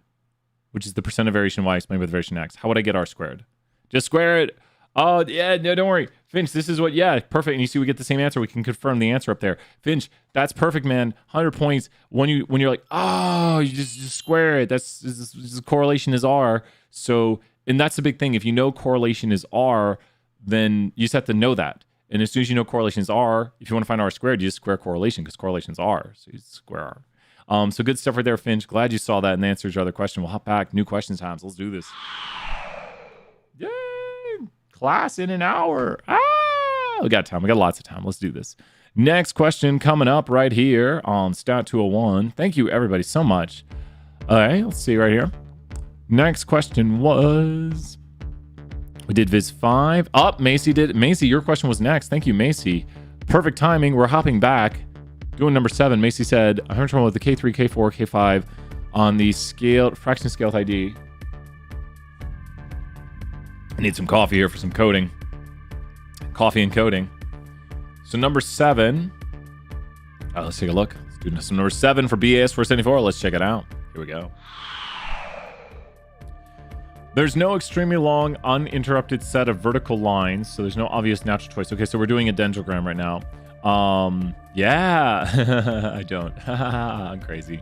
Speaker 1: Which is the percent of variation Y explained with variation X. How would I get R squared? Just square it. Oh, yeah, no, don't worry. Finch, this is what, yeah, perfect. And you see we get the same answer. We can confirm the answer up there. Finch, that's perfect, man. 100 points. When you're like, oh, you just square it. This correlation is R. So, and that's the big thing. If you know correlation is R, then you just have to know that. And as soon as you know correlation is R, if you want to find R squared, you just square correlation because correlation is R. So you square R. So good stuff right there, Finch. Glad you saw that and answers your other question. We'll hop back. New questions times. Let's do this. Yay! Class in an hour. We got time. We got lots of time. Let's do this. Next question coming up right here on Stat 201. Thank you, everybody, so much. All right, let's see right here. Next question was... We did Viz 5. Macy did. Macy, your question was next. Thank you, Macy. Perfect timing. We're hopping back. Doing number 7. Macy said, I'm having trouble with the K3, K4, K5 on the fraction scale with ID. I need some coffee here for some coding. Coffee and coding. So number 7. Let's take a look. Let's do some number 7 for BAS 474. Let's check it out. Here we go. There's no extremely long, uninterrupted set of vertical lines, so there's no obvious natural choice. Okay, so we're doing a dendrogram right now. Yeah, I don't. I'm crazy.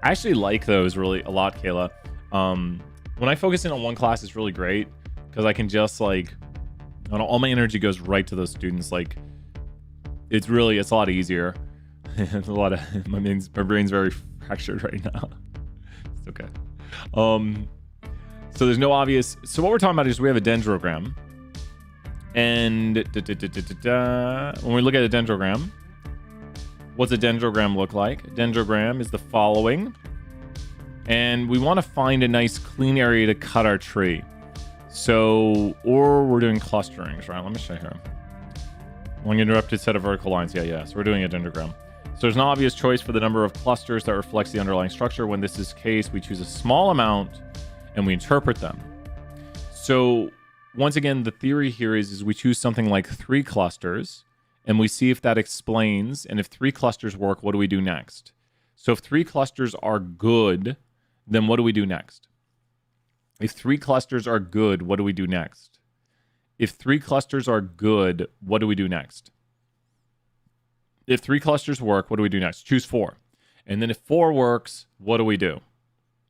Speaker 1: I actually like those really a lot, Kayla. When I focus in on one class, it's really great because I can just like, I don't know, all my energy goes right to those students. Like, it's a lot easier. It's a lot of my brain's very fractured right now. It's okay. So there's no obvious. So what we're talking about is we have a dendrogram, and when we look at a dendrogram, what's a dendrogram look like? A dendrogram is the following, and we want to find a nice clean area to cut our tree. So, or we're doing clusterings, right? Let me show you here. One interrupted set of vertical lines. Yeah. So we're doing a dendrogram. So there's an obvious choice for the number of clusters that reflects the underlying structure. When this is the case, we choose a small amount and we interpret them. So once again, the theory here is we choose something like 3 clusters and we see if that explains. And if 3 clusters work, what do we do next? So if 3 clusters are good, then what do we do next? If 3 clusters are good, what do we do next? If 3 clusters are good, what do we do next? If 3 clusters work, what do we do next? Choose 4. And then if 4 works, what do?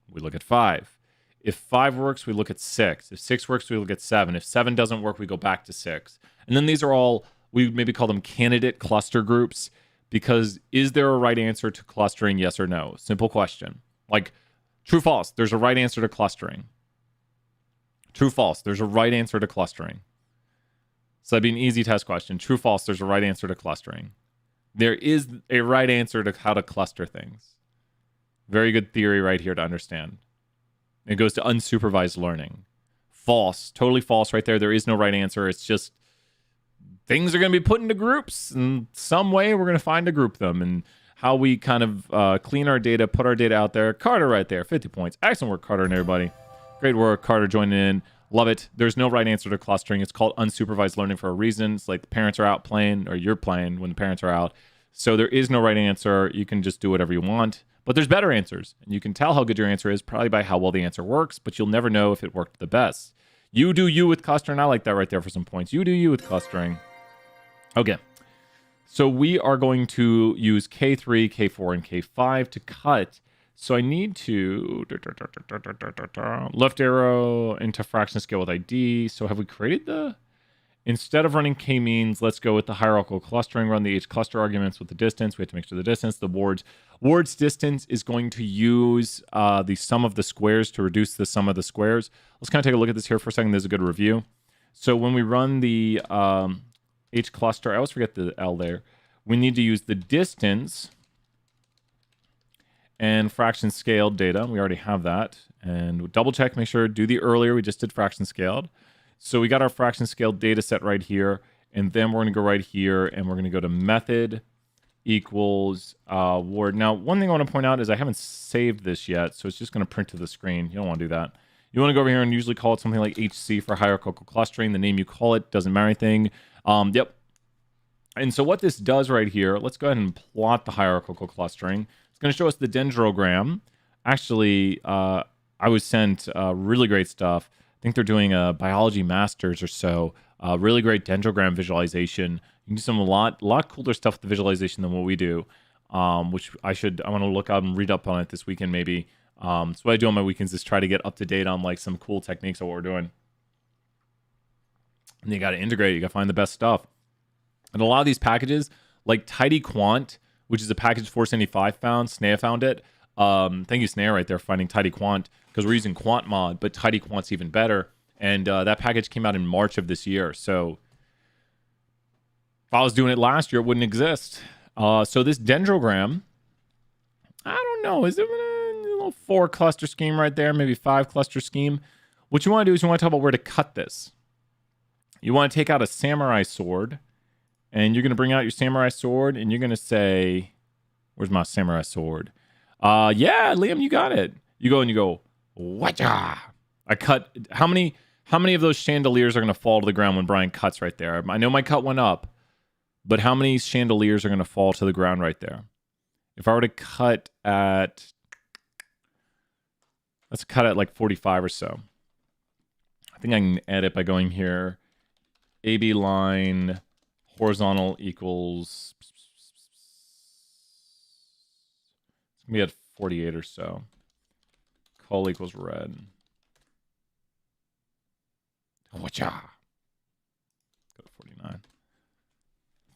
Speaker 1: We look at 5. If 5 works, we look at 6. If 6 works, we look at 7. If 7 doesn't work, we go back to 6. And then these are all, we maybe call them candidate cluster groups, because is there a right answer to clustering, yes or no? Simple question. Like, true, false, there's a right answer to clustering. True, false, there's a right answer to clustering. So that'd be an easy test question. True, false, there's a right answer to clustering. There is a right answer to how to cluster things. Very good theory right here to understand. It goes to unsupervised learning. False. Totally false right there. There is no right answer. It's just things are going to be put into groups. In some way, we're going to find to group them. And how we kind of clean our data, put our data out there. Carter right there, 50 points. Excellent work, Carter and everybody. Great work, Carter joining in. Love it. There's no right answer to clustering. It's called unsupervised learning for a reason. It's like the parents are out playing, or you're playing when the parents are out. So there is no right answer. You can just do whatever you want. But there's better answers. And you can tell how good your answer is probably by how well the answer works, but you'll never know if it worked the best. You do you with clustering. I like that right there for some points. You do you with clustering. Okay. So we are going to use K3, K4, and K5 to cut. So I need to left arrow into fraction scale with ID. So have we created the... Instead of running k-means, let's go with the hierarchical clustering. Run the h cluster arguments with the distance. We have to make sure the distance, the ward's distance is going to use the sum of the squares to reduce the sum of the squares. Let's kind of take a look at this here for a second. There's a good review. So when we run the h cluster, I always forget the L there. We need to use the distance and fraction scaled data. We already have that. And we'll double check, make sure, do the earlier. We just did fraction scaled. So we got our fraction scale data set right here, and then we're going to go right here, and we're going to go to method equals ward. Now, one thing I want to point out is I haven't saved this yet, so it's just going to print to the screen. You don't want to do that. You want to go over here and usually call it something like HC for hierarchical clustering. The name you call it doesn't matter anything. Yep. And so what this does right here, let's go ahead and plot the hierarchical clustering. It's going to show us the dendrogram. Actually, I was sent really great stuff. I think they're doing a biology masters or so. Really great dendrogram visualization. You can do some a lot cooler stuff with the visualization than what we do, which I want to look up and read up on it this weekend maybe. So what I do on my weekends is try to get up to date on like some cool techniques of what we're doing. And you got to integrate. You got to find the best stuff. And a lot of these packages, like TidyQuant, which is a package Force95 found, Snea found it. Thank you, Snare, right there, finding TidyQuant, because we're using QuantMod, but TidyQuant's even better. And that package came out in March of this year. So if I was doing it last year, it wouldn't exist. So this dendrogram, I don't know, is it a little 4 cluster scheme right there, maybe 5 cluster scheme? What you want to do is you want to talk about where to cut this. You want to take out a samurai sword, and you're going to bring out your samurai sword, and you're going to say, where's my samurai sword? Yeah, Liam, you got it. You go and you go, whatcha? I cut. How many of those chandeliers are going to fall to the ground when Brian cuts right there? I know my cut went up, but how many chandeliers are going to fall to the ground right there? If I were to cut at, let's cut at like 45 or so. I think I can edit by going here. AB line horizontal equals. It's gonna be at 48 or so. Col equals red. Whatcha? Go to 49.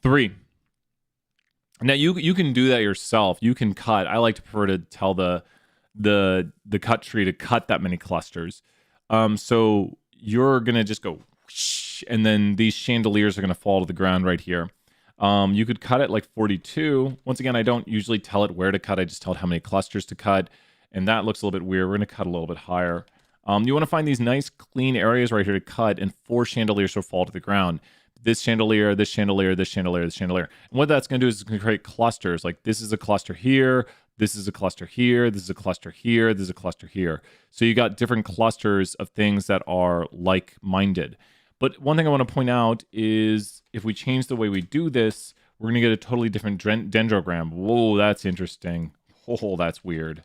Speaker 1: 3. Now you can do that yourself. You can cut. I like to prefer to tell the cut tree to cut that many clusters. So you're gonna just go whoosh, and then these chandeliers are gonna fall to the ground right here. You could cut it like 42. Once again, I don't usually tell it where to cut. I just tell it how many clusters to cut, and that looks a little bit weird. We're gonna cut a little bit higher. You want to find these nice clean areas right here to cut, and 4 chandeliers will fall to the ground. This chandelier, this chandelier, this chandelier, this chandelier. And what that's going to do is it's going to create clusters. Like this is a cluster here, this is a cluster here, this is a cluster here, this is a cluster here. So you got different clusters of things that are like-minded. But one thing I want to point out is if we change the way we do this, we're going to get a totally different dendrogram. Whoa, that's interesting. Oh, that's weird.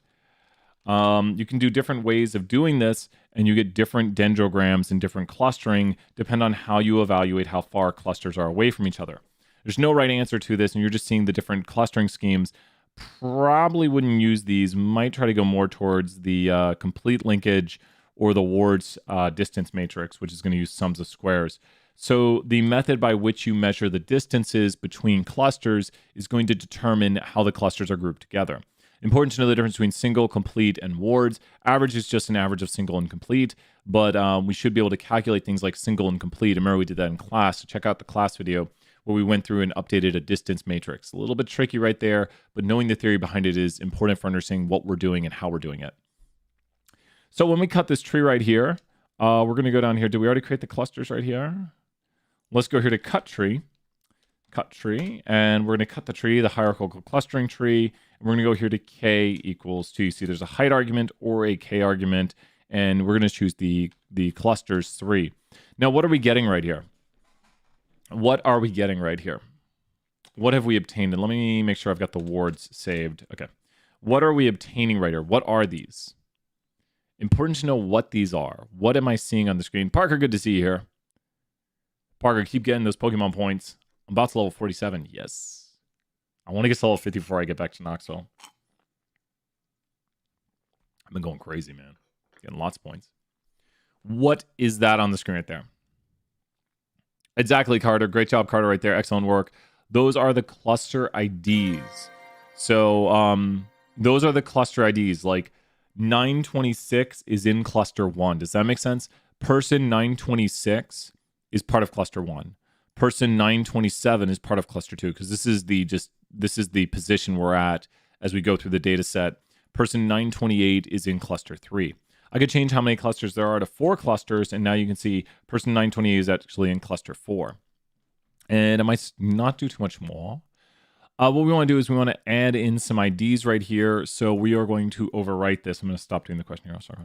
Speaker 1: You can do different ways of doing this, and you get different dendrograms and different clustering depend on how you evaluate how far clusters are away from each other. There's no right answer to this, and you're just seeing the different clustering schemes. Probably wouldn't use these. Might try to go more towards the complete linkage or the Ward's distance matrix, which is going to use sums of squares. So the method by which you measure the distances between clusters is going to determine how the clusters are grouped together. Important to know the difference between single, complete, and Ward's. Average is just an average of single and complete, but we should be able to calculate things like single and complete. Remember, we did that in class. So check out the class video where we went through and updated a distance matrix. A little bit tricky right there, but knowing the theory behind it is important for understanding what we're doing and how we're doing it. So when we cut this tree right here, we're going to go down here. Did we already create the clusters right here? Let's go here to cut tree. Cut tree, and we're going to cut the tree, the hierarchical clustering tree, and we're going to go here to k equals 2. You see there's a height argument or a k argument, and we're going to choose the clusters 3. Now, what are we getting right here? What are we getting right here? What have we obtained? And let me make sure I've got the wards saved. Okay. What are we obtaining right here? What are these? Important to know what these are. What am I seeing on the screen? Parker, good to see you here. Parker, keep getting those Pokemon points. I'm about to level 47. Yes. I want to get to level 50 before I get back to Knoxville. I've been going crazy, man. Getting lots of points. What is that on the screen right there? Exactly, Carter. Great job, Carter, right there. Excellent work. Those are the cluster IDs. So those are the cluster IDs. Like 926 is in cluster 1. Does that make sense? Person 926 is part of cluster 1. Person 927 is part of cluster 2 because this is the position we're at as we go through the data set. Person 928 is in cluster 3. I could change how many clusters there are to 4 clusters, and now you can see person 928 is actually in cluster 4. And I might not do too much more. What we want to do is we want to add in some IDs right here. So we are going to overwrite this. I'm going to stop doing the question here. Sorry.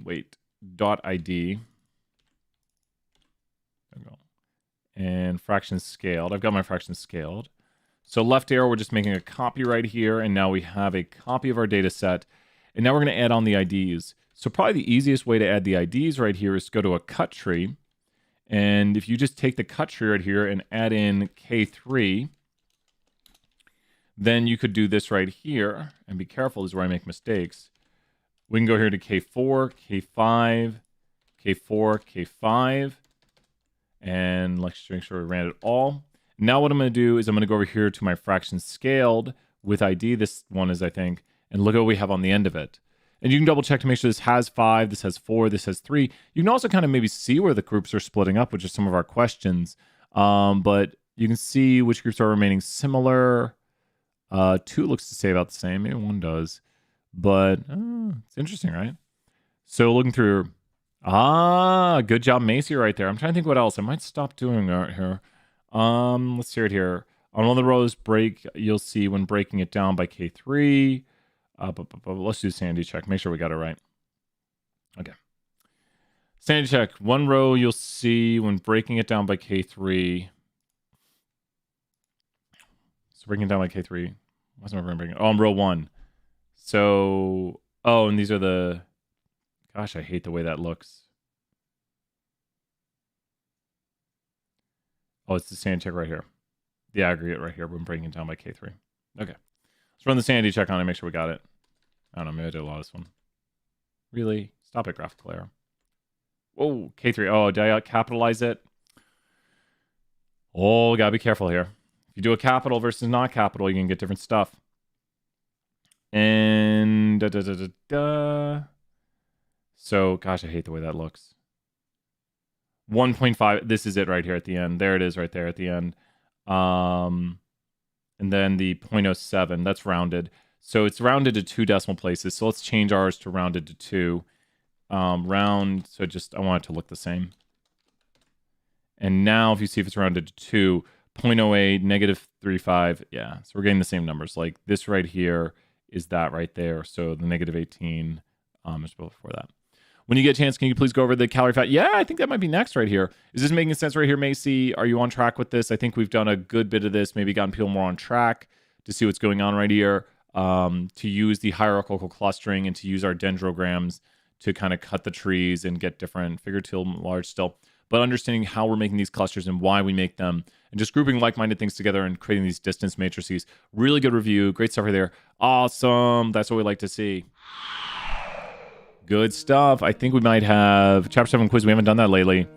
Speaker 1: Wait. .id. There we go. And fractions scaled. I've got my fractions scaled. So left arrow, we're just making a copy right here. And now we have a copy of our data set. And now we're going to add on the IDs. So probably the easiest way to add the IDs right here is to go to a cut tree. And if you just take the cut tree right here and add in K3, then you could do this right here. And be careful, this is where I make mistakes. We can go here to K4, K5, K4, K5. And let's make sure we ran it all. Now what I'm going to do is I'm going to go over here to my fractions scaled with ID. This one is, I think. And look at what we have on the end of it. And you can double check to make sure this has 5, this has 4, this has 3. You can also kind of maybe see where the groups are splitting up, which is some of our questions. But you can see which groups are remaining similar. 2 looks to say about the same. Maybe 1 does. But it's interesting, right? So looking through... good job, Macy, right there. I'm trying to think what else. I might stop doing that here. Let's hear it here. On one of the rows, you'll see when breaking it down by K3. Let's do sanity check. Make sure we got it right. Okay. Sanity check. One row you'll see when breaking it down by K3. So breaking it down by K3. What's my brain breaking? Oh, I'm row 1. So, and these are the... Gosh, I hate the way that looks. Oh, it's the sanity check right here. The aggregate right here. We're breaking it down by K3. Okay. Let's run the sanity check on it, make sure we got it. I don't know, maybe I did a lot of this one. Really? Stop it, graphical error. Whoa, K3. Oh, did I capitalize it? Oh, gotta be careful here. If you do a capital versus not capital, you can get different stuff. And So, gosh, I hate the way that looks. 1.5. This is it right here at the end. There it is right there at the end. And then the 0.07. That's rounded. So it's rounded to 2 decimal places. So let's change ours to rounded to 2. Round. So I want it to look the same. And now if you see if it's rounded to 2, 0.08, negative 35. Yeah. So we're getting the same numbers. Like this right here is that right there. So the negative 18 is before that. When you get a chance, can you please go over the calorie fat? Yeah, I think that might be next right here. Is this making sense right here, Macy? Are you on track with this? I think we've done a good bit of this, maybe gotten people more on track to see what's going on right here, to use the hierarchical clustering and to use our dendrograms to kind of cut the trees and get different figure till large still. But understanding how we're making these clusters and why we make them and just grouping like-minded things together and creating these distance matrices. Really good review. Great stuff right there. Awesome. That's what we like to see. Good stuff. I think we might have Chapter 7 quiz. We haven't done that lately.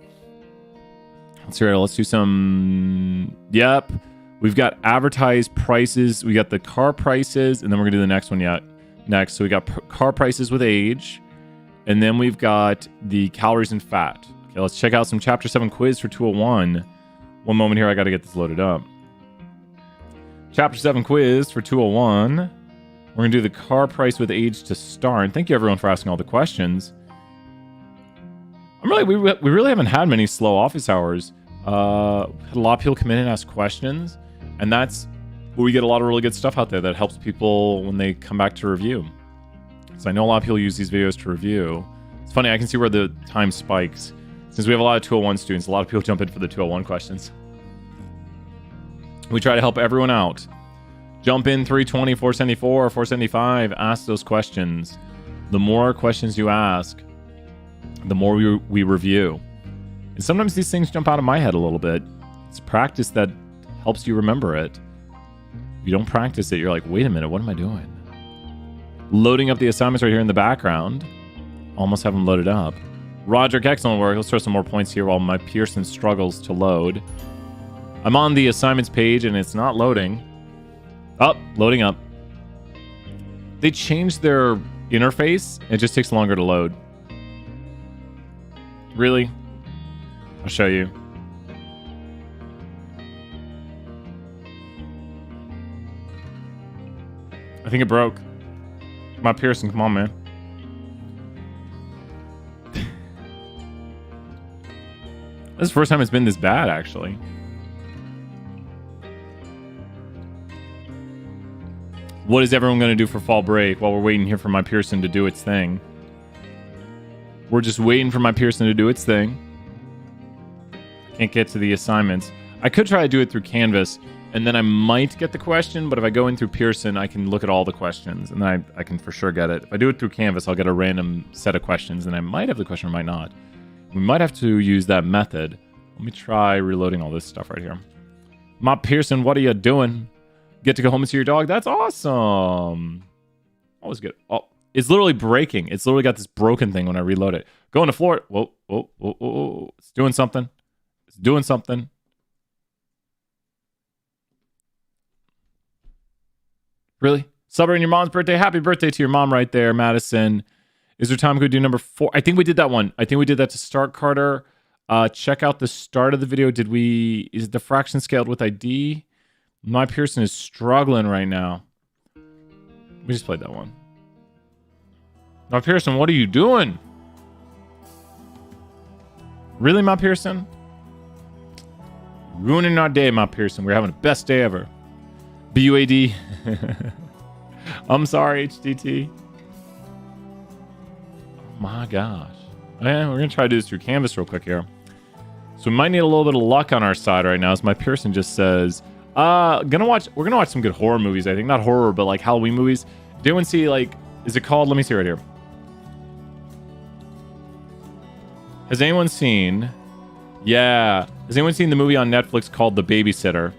Speaker 1: Let's hear it. Let's do some... Yep. We've got advertised prices. We got the car prices, and then we're going to do the next one next. So we got car prices with age, and then we've got the calories and fat. Okay, let's check out some Chapter 7 quiz for 201. One moment here. I got to get this loaded up. Chapter 7 quiz for 201. We're going to do the car price with age to start. And thank you, everyone, for asking all the questions. We really haven't had many slow office hours. Had a lot of people come in and ask questions. And that's where we get a lot of really good stuff out there that helps people when they come back to review. So I know a lot of people use these videos to review. It's funny, I can see where the time spikes. Since we have a lot of 201 students, a lot of people jump in for the 201 questions. We try to help everyone out. Jump in 320, 474, 475. Ask those questions. The more questions you ask, the more we review. And sometimes these things jump out of my head a little bit. It's practice that helps you remember it. If you don't practice it, you're like, wait a minute, what am I doing? Loading up the assignments right here in the background. Almost have them loaded up. Roderick, excellent work. Let's throw some more points here while my Pearson struggles to load. I'm on the assignments page and it's not loading. Oh, loading up. They changed their interface. It just takes longer to load. Really? I'll show you. I think it broke. My Pearson, come on, man. This is the first time it's been this bad, actually. What is everyone going to do for fall break while we're waiting here for my Pearson to do its thing? We're just waiting for my Pearson to do its thing. Can't get to the assignments. I could try to do it through Canvas, and then I might get the question, but if I go in through Pearson, I can look at all the questions, and then I can for sure get it. If I do it through Canvas, I'll get a random set of questions, and I might have the question or might not. We might have to use that method. Let me try reloading all this stuff right here. Ma Pearson, what are you doing? Get to go home and see your dog? That's awesome. Always good. Oh, it's literally breaking. It's literally got this broken thing when I reload it. Going to floor. Whoa, whoa, whoa, whoa, whoa. It's doing something. It's doing something. Really? Celebrating your mom's birthday? Happy birthday to your mom right there, Madison. Is there time we could do number 4? I think we did that one. I think we did that to start, Carter. Check out the start of the video. Is the fraction scaled with ID? My Pearson is struggling right now. We just played that one. My Pearson, what are you doing? Really, my Pearson? Ruining our day, my Pearson. We're having the best day ever. BUAD. I'm sorry, HDT. Oh my gosh. Yeah, we're going to try to do this through Canvas real quick here. So we might need a little bit of luck on our side right now, as my Pearson just says... we're gonna watch some good horror movies, I think. Not horror, but like Halloween movies. Did anyone see, like, is it called, let me see right here. Has anyone seen Yeah. Has anyone seen the movie on Netflix called The Babysitter?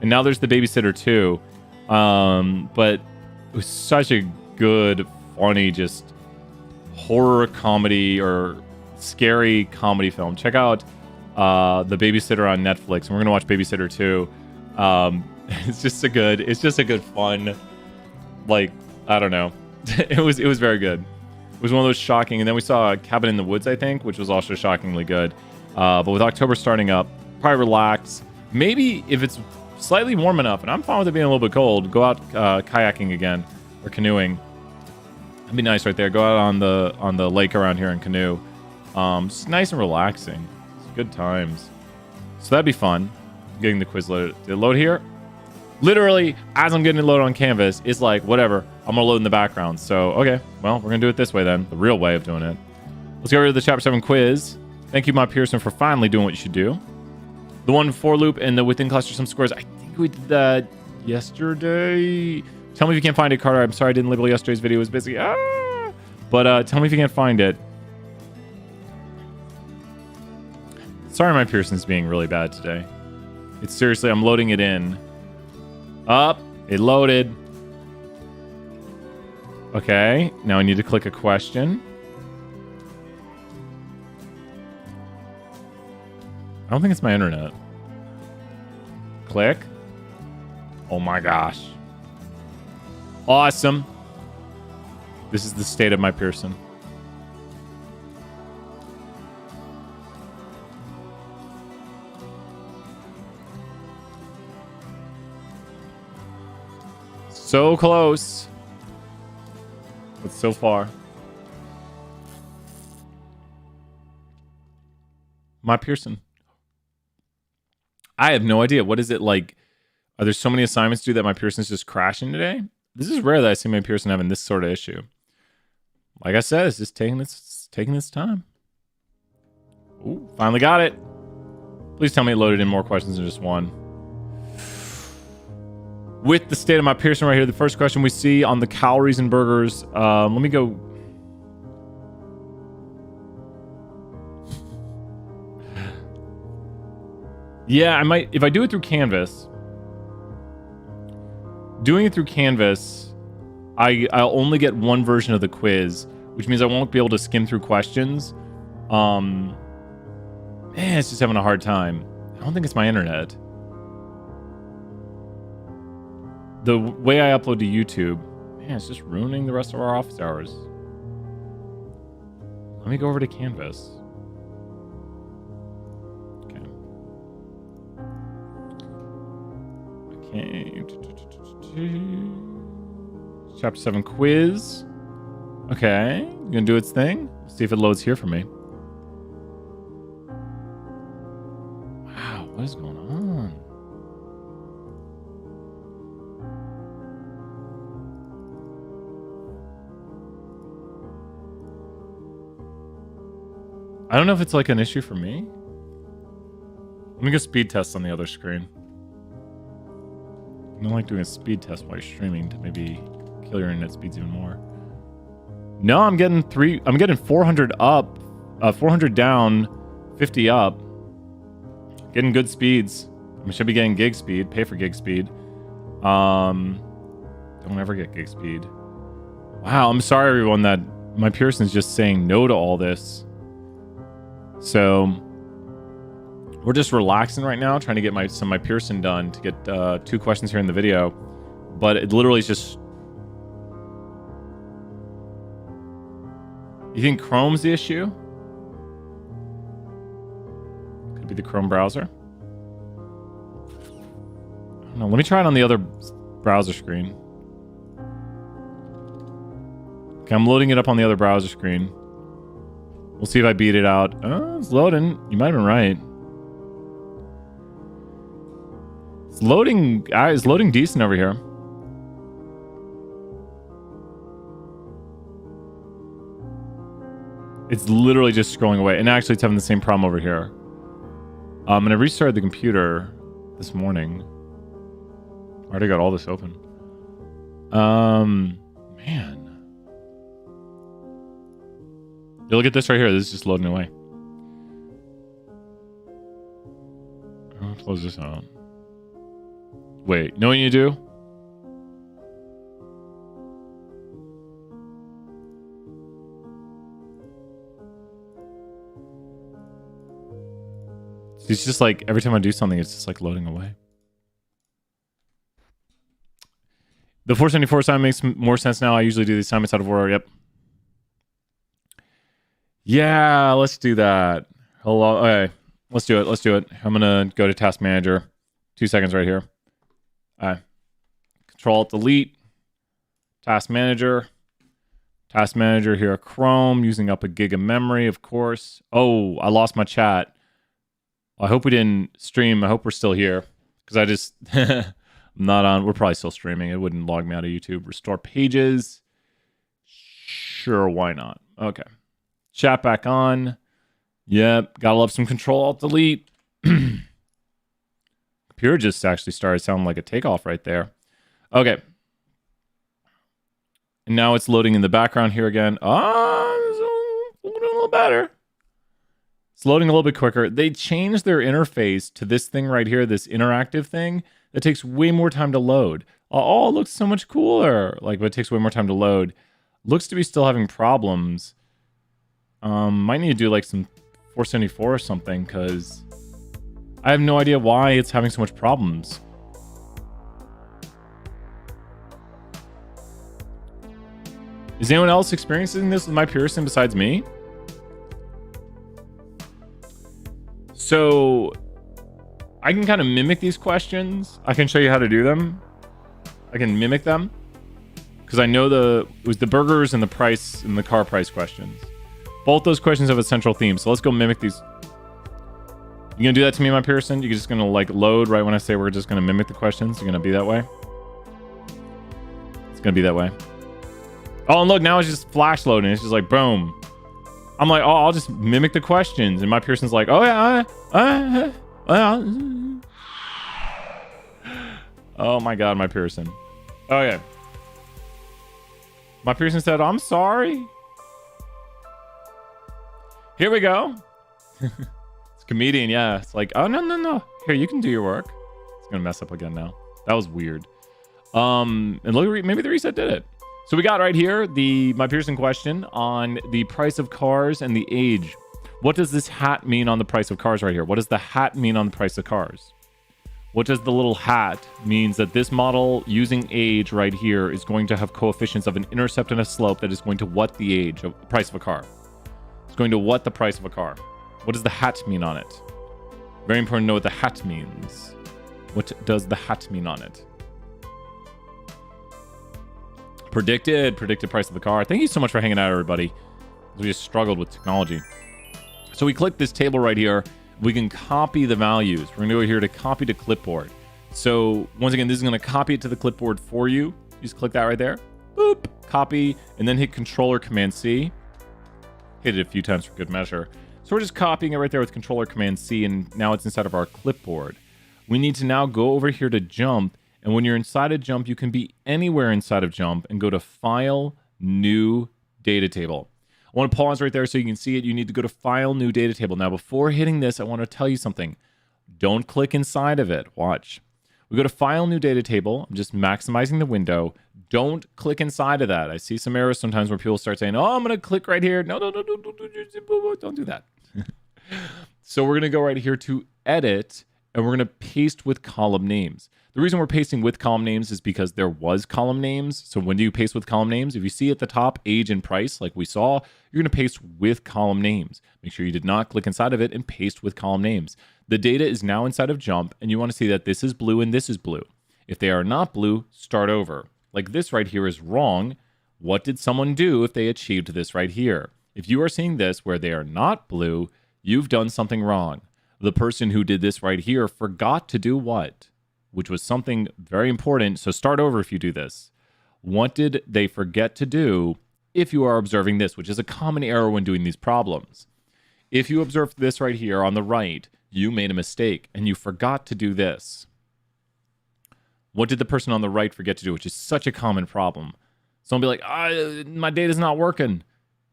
Speaker 1: And now there's The Babysitter 2. But it was such a good, funny, just horror comedy or scary comedy film. Check out The Babysitter on Netflix. And we're gonna watch Babysitter 2. It's just a good fun, like, I don't know. it was very good. It was one of those shocking. And then we saw Cabin in the Woods, I think, which was also shockingly good. But with October starting up, probably relax. Maybe if it's slightly warm enough, and I'm fine with it being a little bit cold, go out kayaking again or canoeing. That'd be nice right there. Go out on the lake around here and canoe. Just nice and relaxing. It's good times. So that'd be fun. Getting the quiz loaded. Did it load here? Literally, as I'm getting it loaded on Canvas, it's like, whatever. I'm gonna load in the background. So, okay. Well, we're gonna do it this way then. The real way of doing it. Let's get rid of the Chapter 7 quiz. Thank you, my Pearson, for finally doing what you should do. The one for loop and the within cluster sum scores. I think we did that yesterday. Tell me if you can't find it, Carter. I'm sorry I didn't label yesterday's video. It was busy. But tell me if you can't find it. Sorry, my Pearson's being really bad today. It's seriously, I'm loading it in. Up. It loaded. Okay. Now I need to click a question. I don't think it's my internet. Click. Oh my gosh. Awesome. This is the state of my Pearson. So close. But so far. My Pearson. I have no idea. What is it like? Are there so many assignments to do that my Pearson's just crashing today? This is rare that I see my Pearson having this sort of issue. Like I said, it's just taking its time. Ooh, finally got it. Please tell me it loaded in more questions than just one. With the state of my Pearson right here, the first question we see on the calories and burgers. Let me go. Yeah, I might, if I do it through Canvas. Doing it through Canvas, I'll only get one version of the quiz, which means I won't be able to skim through questions. Man, it's just having a hard time. I don't think it's my internet. The way I upload to YouTube, man, it's just ruining the rest of our office hours. Let me go over to Canvas. Okay. Chapter 7 quiz. Okay. Gonna do its thing. See if it loads here for me. Wow, what is going on? I don't know if it's like an issue for me. Let me go speed test on the other screen. I don't like doing a speed test while you're streaming to maybe kill your internet speeds even more. No, I'm getting 400 up, 400 down, 50 up. Getting good speeds. I should be getting gig speed. Pay for gig speed. Don't ever get gig speed. Wow, I'm sorry everyone that my Pearson's just saying no to all this. So we're just relaxing right now, trying to get some of my Pearson done to get 2 questions here in the video. But it literally is just... You think Chrome's the issue? Could be the Chrome browser. I don't know. Let me try it on the other browser screen. Okay, I'm loading it up on the other browser screen. We'll see if I beat it out. Oh, it's loading. You might have been right. It's loading decent over here. It's literally just scrolling away. And actually, it's having the same problem over here. And I restarted the computer this morning. I already got all this open. Man. You look at this right here. This is just loading away. close this out. Wait, you know what you do? It's just like every time I do something, it's just like loading away. The 474 assignment makes more sense now. I usually do the assignments out of order. Yep. Yeah, let's do that. Hello. Okay, let's do it. Let's do it. I'm gonna go to Task Manager. 2 seconds right here. All right. Control-Alt-Delete. Task Manager. Task Manager here. Chrome, using up a gig of memory, of course. Oh, I lost my chat. I hope we didn't stream. I hope we're still here. Because I just... I'm not on. We're probably still streaming. It wouldn't log me out of YouTube. Restore pages. Sure, why not? Okay. Chat back on. Yep. Gotta love some Control-Alt-Delete. Computer just actually started sounding like a takeoff right there. Okay. And now it's loading in the background here again. Oh, it's a little better. It's loading a little bit quicker. They changed their interface to this thing right here, this interactive thing that takes way more time to load. Oh, it looks so much cooler. Like, but it takes way more time to load. Looks to be still having problems. Might need to do like some 474 or something, because I have no idea why it's having so much problems. Is anyone else experiencing this with MyPearson besides me? So I can kind of mimic these questions. I can show you how to do them. I can mimic them because I know it was the burgers and the price and the car price questions. Both those questions have a central theme. So let's go mimic these. You gonna do that to me, MyPearson? You're just gonna like load right when I say we're just gonna mimic the questions. You're gonna be that way. It's gonna be that way. Oh, and look, now it's just flash loading. It's just like boom. I'm like, oh, I'll just mimic the questions, and MyPearson's like, oh yeah, oh my god, MyPearson. Oh yeah. MyPearson said, I'm sorry. Here we go. It's comedian, yeah. It's like, oh no. Here, you can do your work. It's gonna mess up again now. That was weird. And look, maybe the reset did it. So we got right here the MyPearson question on the price of cars and the age. What does this hat mean on the price of cars right here? What does the hat mean on the price of cars? What does the little hat means that this model using age right here is going to have coefficients of an intercept and a slope that is going to what the age of price of a car? It's going to what the price of a car? What does the hat mean on it? Very important to know what the hat means. What does the hat mean on it? Predicted price of the car. Thank you so much for hanging out, everybody. We just struggled with technology. So we click this table right here. We can copy the values. We're going to go here to copy to clipboard. So once again, this is going to copy it to the clipboard for you. You just click that right there. Boop. Copy. And then hit Control or Command C. Hit it a few times for good measure. So we're just copying it right there with Control or Command C. And now it's inside of our clipboard. We need to now go over here to Jump. And when you're inside of Jump, you can be anywhere inside of Jump and go to File, New Data Table. I want to pause right there so you can see it. You need to go to File, New Data Table. Now, before hitting this, I want to tell you something. Don't click inside of it. Watch. We go to File, New Data Table. I'm just maximizing the window. Don't click inside of that. I see some errors sometimes where people start saying, oh, I'm going to click right here. No, don't do that. So we're going to go right here to Edit, and we're going to paste with column names. The reason we're pasting with column names is because there was column names. So when do you paste with column names? If you see at the top age and price, like we saw, you're going to paste with column names. Make sure you did not click inside of it and paste with column names. The data is now inside of Jump, and you want to see that this is blue and this is blue. If they are not blue, start over. Like this right here is wrong. What did someone do if they achieved this right here? If you are seeing this where they are not blue, you've done something wrong. The person who did this right here forgot to do what? Which was something very important. So start over if you do this. What did they forget to do if you are observing this, which is a common error when doing these problems? If you observe this right here on the right, you made a mistake and you forgot to do this. What did the person on the right forget to do, which is such a common problem? Someone will be like, my data's not working.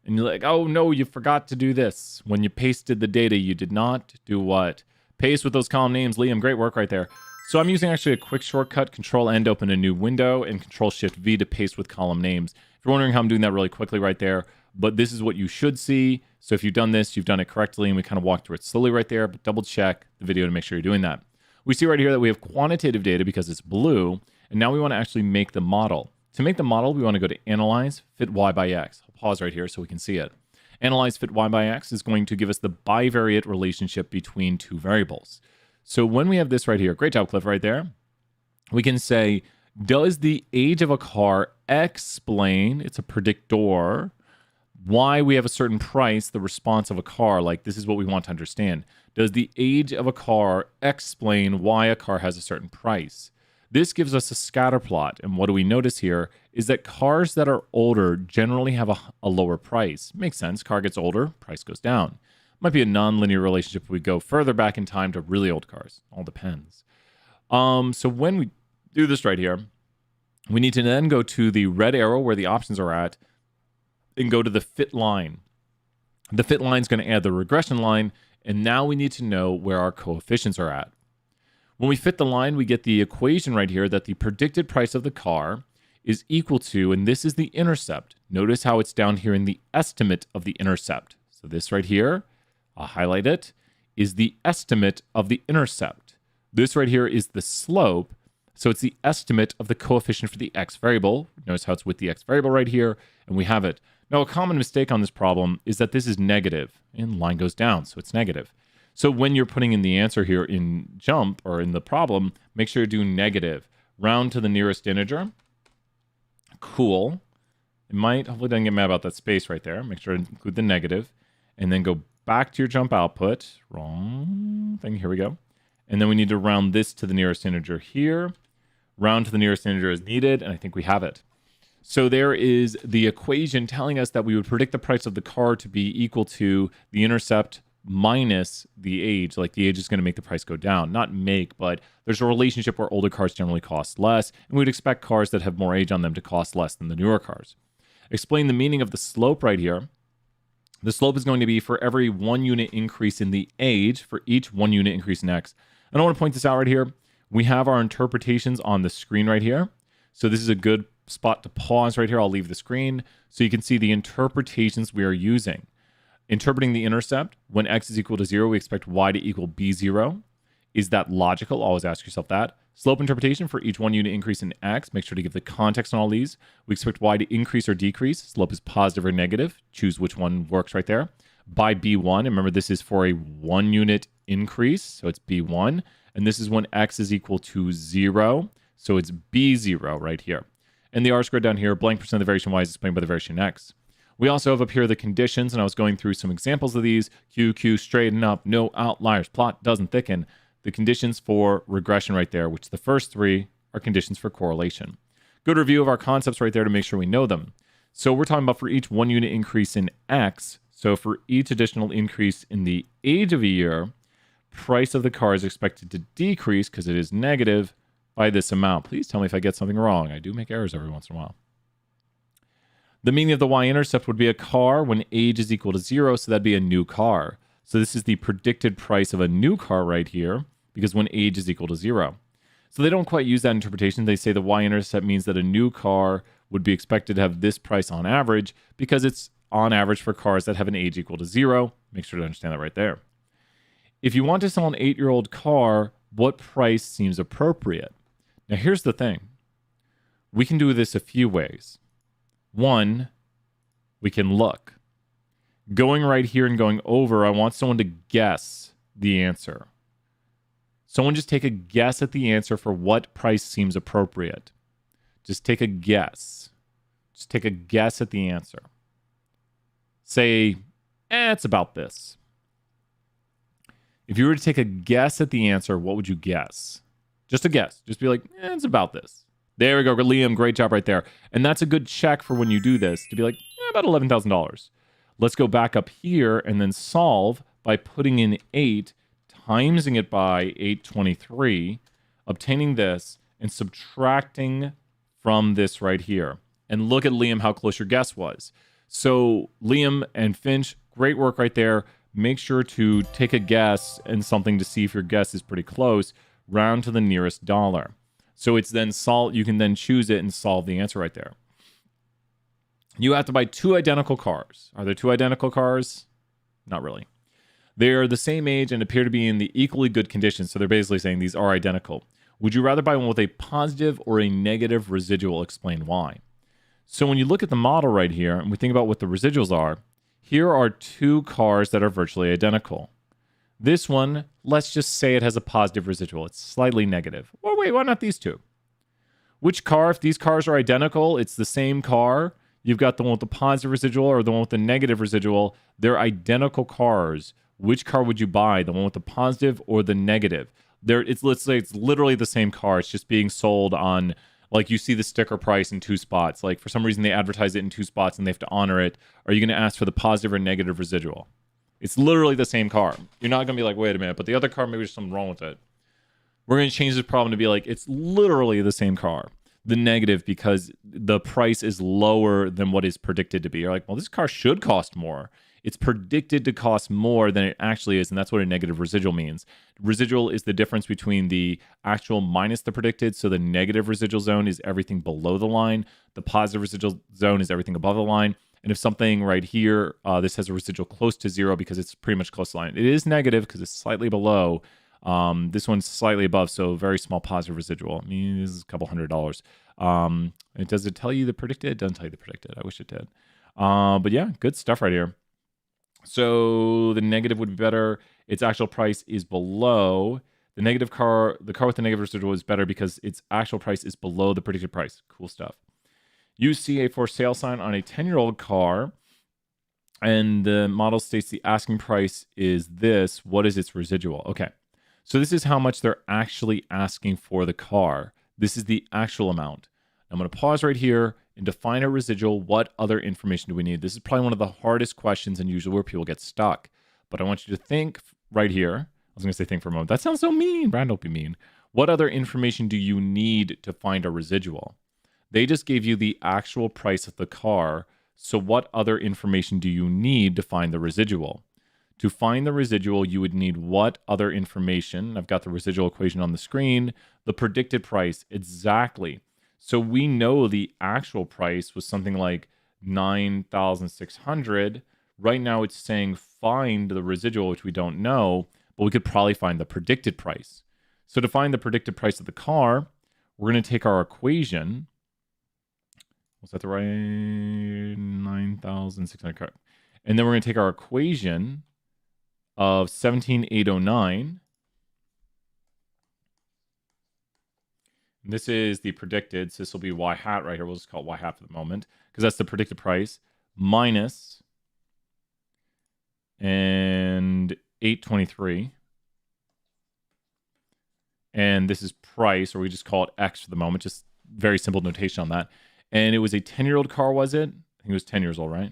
Speaker 1: And you're like, oh no, you forgot to do this. When you pasted the data, you did not do what? Paste with those column names. Liam, great work right there. So I'm using actually a quick shortcut, Control-N to open a new window, and Control-Shift-V to paste with column names. If you're wondering how I'm doing that really quickly right there, but this is what you should see. So if you've done this, you've done it correctly, and we kind of walked through it slowly right there, but double check the video to make sure you're doing that. We see right here that we have quantitative data because it's blue, and now we want to actually make the model. To make the model, we want to go to Analyze, Fit Y by X. I'll pause right here so we can see it. Analyze Fit Y by X is going to give us the bivariate relationship between two variables. So when we have this right here, great job, Cliff, right there, we can say, does the age of a car explain, it's a predictor, why we have a certain price, the response of a car? Like, this is what we want to understand. Does the age of a car explain why a car has a certain price? This gives us a scatter plot. And what do we notice here is that cars that are older generally have a lower price. Makes sense. Car gets older, price goes down. Might be a nonlinear relationship if we go further back in time to really old cars. All depends. So when we do this right here, we need to then go to the red arrow where the options are at and go to the fit line. The fit line is going to add the regression line, and now we need to know where our coefficients are at. When we fit the line, we get the equation right here that the predicted price of the car is equal to, and this is the intercept. Notice how it's down here in the estimate of the intercept. So this right here, I'll highlight it, is the estimate of the intercept. This right here is the slope. So it's the estimate of the coefficient for the x variable. Notice how it's with the x variable right here, and we have it. Now, a common mistake on this problem is that this is negative, and line goes down, so it's negative. So when you're putting in the answer here in JMP or in the problem, make sure you do negative. Round to the nearest integer. Cool. It might, hopefully doesn't get mad about that space right there. Make sure to include the negative. And then go back to your JMP output. Wrong thing, here we go. And then we need to round this to the nearest integer here. Round to the nearest integer is needed, and I think we have it. So there is the equation telling us that we would predict the price of the car to be equal to the intercept minus the age. Like, the age is going to make the price go down. Not make, but there's a relationship where older cars generally cost less, and we'd expect cars that have more age on them to cost less than the newer cars. Explain the meaning of the slope right here. The slope is going to be for every 1 unit increase in the age for each 1 unit increase in x. And I want to point this out right here. We have our interpretations on the screen right here. So this is a good spot to pause right here. I'll leave the screen so you can see the interpretations we are using. Interpreting the intercept, when x is equal to 0, we expect y to equal b0. Is that logical? Always ask yourself that. Slope interpretation, for each 1 unit increase in x, make sure to give the context on all these. We expect y to increase or decrease. Slope is positive or negative. Choose which one works right there. By b1, and remember this is for a 1 unit increase, so it's b1. And this is when x is equal to 0, so it's b0 right here. And the r squared down here, blank percent of the variation y is explained by the variation x. We also have up here the conditions, and I was going through some examples of these. Q, straighten up, no outliers, plot doesn't thicken. The conditions for regression right there, which the first 3 are conditions for correlation. Good review of our concepts right there to make sure we know them. So we're talking about for each 1 unit increase in x, so for each additional increase in the age of a year, price of the car is expected to decrease because it is negative by this amount. Please tell me if I get something wrong. I do make errors every once in a while. The meaning of the y-intercept would be a car when age is equal to 0, so that'd be a new car. So this is the predicted price of a new car right here, because when age is equal to 0. So they don't quite use that interpretation. They say the y-intercept means that a new car would be expected to have this price on average, because it's on average for cars that have an age equal to 0. Make sure to understand that right there. If you want to sell an 8-year-old car, what price seems appropriate? Now here's the thing. We can do this a few ways. One, we can look. Going right here and going over, I want someone to guess the answer. Someone just take a guess at the answer for what price seems appropriate. Just take a guess. Just take a guess at the answer. Say, it's about this. If you were to take a guess at the answer, what would you guess? Just a guess. Just be like, it's about this. There we go, Liam. Great job right there. And that's a good check for when you do this, to be like, about $11,000. Let's go back up here and then solve by putting in 8, timesing it by 823, obtaining this, and subtracting from this right here. And look at Liam, how close your guess was. So Liam and Finch, great work right there. make sure to take a guess and something to see if your guess is pretty close, round to the nearest dollar. So it's then you can then choose it and solve the answer right there. You have to buy two identical cars. Are there two identical cars? Not really. They're the same age and appear to be in the equally good condition. So they're basically saying these are identical. Would you rather buy one with a positive or a negative residual? Explain why. So when you look at the model right here and we think about what the residuals are, here are two cars that are virtually identical. This one, let's just say it has a positive residual. It's slightly negative. Well, wait, why not these two? Which car, if these cars are identical, it's the same car. You've got the one with the positive residual or the one with the negative residual. They're identical cars. Which car would you buy? The one with the positive or the negative? Let's say it's literally the same car. It's just being sold on, like, you see the sticker price in two spots. Like, for some reason, they advertise it in two spots and they have to honor it. Are you going to ask for the positive or negative residual? It's literally the same car. You're not going to be like, wait a minute, but the other car, maybe there's something wrong with it. We're going to change this problem to be like, it's literally the same car. The negative, because the price is lower than what is predicted to be. You're like, well, this car should cost more. It's predicted to cost more than it actually is, and that's what a negative residual means. Residual is the difference between the actual minus the predicted, so the negative residual zone is everything below the line. The positive residual zone is everything above the line. And if something right here, this has a residual close to zero because it's pretty much close to the line. It is negative because it's slightly below. This one's slightly above, so very small positive residual. I mean, this is a couple $100. Does it tell you the predicted? It doesn't tell you the predicted. I wish it did. But yeah, good stuff right here. So the negative would be better. Its actual price is below. The negative car, the car with the negative residual is better because its actual price is below the predicted price. Cool stuff. You see a for sale sign on a 10-year-old car, and the model states the asking price is this. What is its residual? Okay. So this is how much they're actually asking for the car. This is the actual amount. I'm going to pause right here and define a residual. What other information do we need? This is probably one of the hardest questions and usually where people get stuck. But I want you to think right here. I was going to say think for a moment. That sounds so mean. Brad, don't be mean. What other information do you need to find a residual? They just gave you the actual price of the car. So what other information do you need to find the residual? To find the residual, you would need what other information? I've got the residual equation on the screen. The predicted price, exactly. So we know the actual price was something like 9,600. Right now it's saying find the residual, which we don't know, but we could probably find the predicted price. So to find the predicted price of the car, we're going to take our equation. Was that the right 9,600? And then we're going to take our equation of 17,809. And this is the predicted, so this will be y hat right here. We'll just call it y hat for the moment, because that's the predicted price, minus and 823. And this is price, or we just call it X for the moment, just very simple notation on that. And it was a 10-year-old car, was it? I think it was 10 years old, right?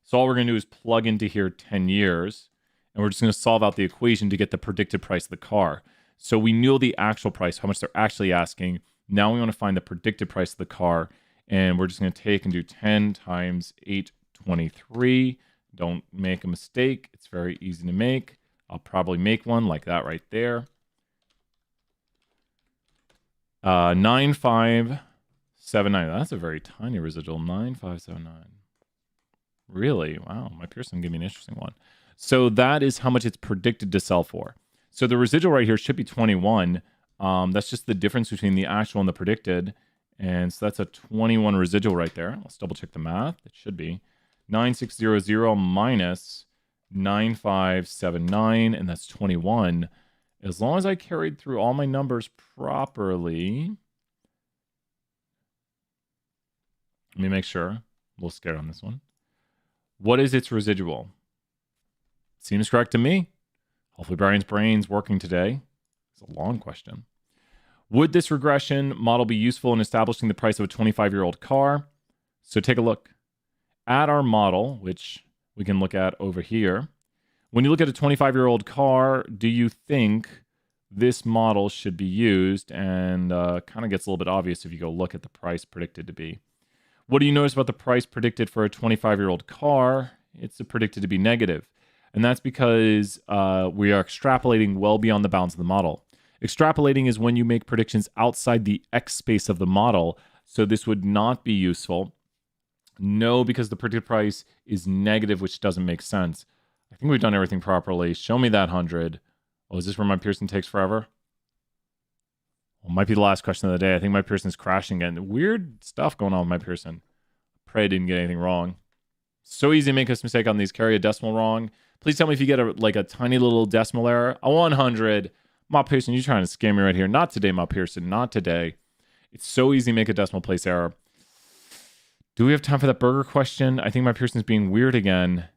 Speaker 1: So all we're going to do is plug into here 10 years, and we're just going to solve out the equation to get the predicted price of the car. So we know the actual price, how much they're actually asking. Now we want to find the predicted price of the car, and we're just going to take and do 10 times 823. Don't make a mistake. It's very easy to make. I'll probably make one like that right there. 9579. That's a very tiny residual. 9579. Really? Wow. My Pearson gave me an interesting one. So that is how much it's predicted to sell for. So the residual right here should be 21. That's just the difference between the actual and the predicted. And so that's a 21 residual right there. Let's double check the math. It should be 9600 minus 9579, and that's 21. As long as I carried through all my numbers properly. Let me make sure. I'm a little scared on this one. What is its residual? Seems correct to me. Hopefully Brian's brain's working today. It's a long question. Would this regression model be useful in establishing the price of a 25-year-old car? So take a look at our model, which we can look at over here. When you look at a 25-year-old car, do you think this model should be used? And kind of gets a little bit obvious if you go look at the price predicted to be. What do you notice about the price predicted for a 25-year-old car? It's predicted to be negative. And that's because we are extrapolating well beyond the bounds of the model. Extrapolating is when you make predictions outside the X space of the model. So this would not be useful. No, because the predicted price is negative, which doesn't make sense. I think we've done everything properly. Show me that 100. Oh, is this where my Pearson takes forever? Well, might be the last question of the day. I think my Pearson's crashing again. Weird stuff going on with my Pearson. Pray I didn't get anything wrong. So easy to make this mistake on these. Carry a decimal wrong. Please tell me if you get a tiny little decimal error. A 100. Ma Pearson, you're trying to scam me right here. Not today, Ma Pearson. Not today. It's so easy to make a decimal place error. Do we have time for that burger question? I think my Pearson's being weird again.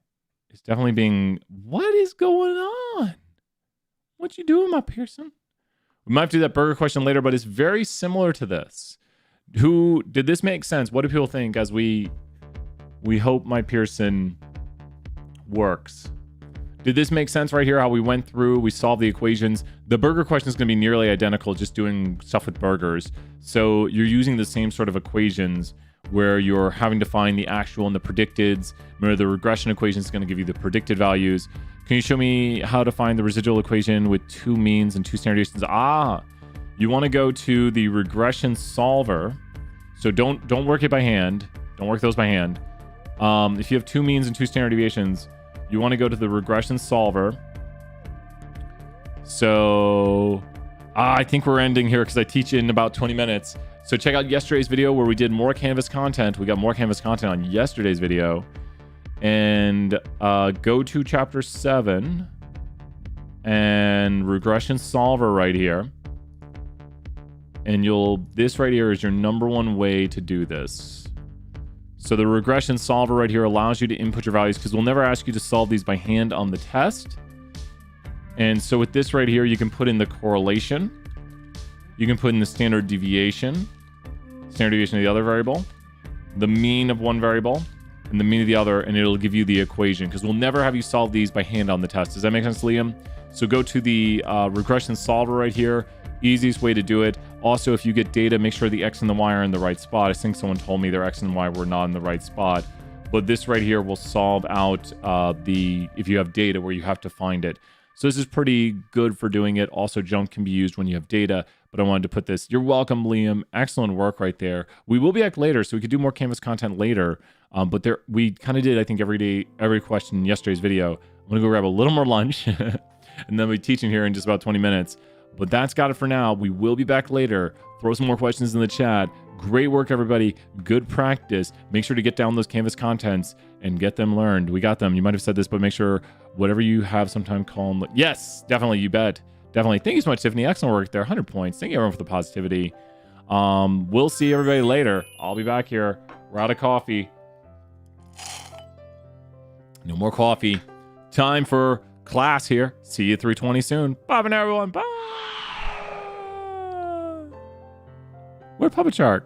Speaker 1: It's definitely being... What is going on? What you doing, Ma Pearson? We might have to do that burger question later, but it's very similar to this. Did this make sense? What do people think as we hope my Pearson works? Did this make sense right here? How we went through, we solved the equations. The burger question is going to be nearly identical, just doing stuff with burgers. So you're using the same sort of equations where you're having to find the actual and the predicteds. Remember, the regression equation is going to give you the predicted values. Can you show me how to find the residual equation with 2 means and 2 standard deviations? You want to go to the regression solver. So don't work it by hand. Don't work those by hand. If you have 2 means and 2 standard deviations, you want to go to the regression solver. So I think we're ending here because I teach in about 20 minutes. So check out yesterday's video where we did more Canvas content. We got more Canvas content on yesterday's video. And go to chapter 7 and regression solver right here. And this right here is your #1 way to do this. So the regression solver right here allows you to input your values because we'll never ask you to solve these by hand on the test. And so with this right here, you can put in the correlation. You can put in the standard deviation of the other variable, the mean of one variable, and the mean of the other, and it'll give you the equation because we'll never have you solve these by hand on the test. Does that make sense, Liam? So go to the regression solver right here. Easiest way to do it. Also, if you get data, make sure the X and the Y are in the right spot. I think someone told me their X and Y were not in the right spot. But this right here will solve out if you have data where you have to find it. So this is pretty good for doing it. Also, jump can be used when you have data, but I wanted to put this. You're welcome, Liam. Excellent work right there. We will be back later, so we could do more Canvas content later. But we kind of did, I think, every question in yesterday's video. I'm going to go grab a little more lunch, and then we'll be teaching here in just about 20 minutes. But that's got it for now. We will be back later. Throw some more questions in the chat. Great work, everybody. Good practice. Make sure to get down those Canvas contents and get them learned. We got them. You might have said this, but make sure whatever you have sometime call them. Yes, definitely. You bet. Definitely. Thank you so much, Tiffany. Excellent work there. 100 points. Thank you, everyone, for the positivity. We'll see everybody later. I'll be back here. We're out of coffee. No more coffee. Time for class here. See you at 3:20 soon. Bye for now, everyone. Bye. Where'd Puppet Shark?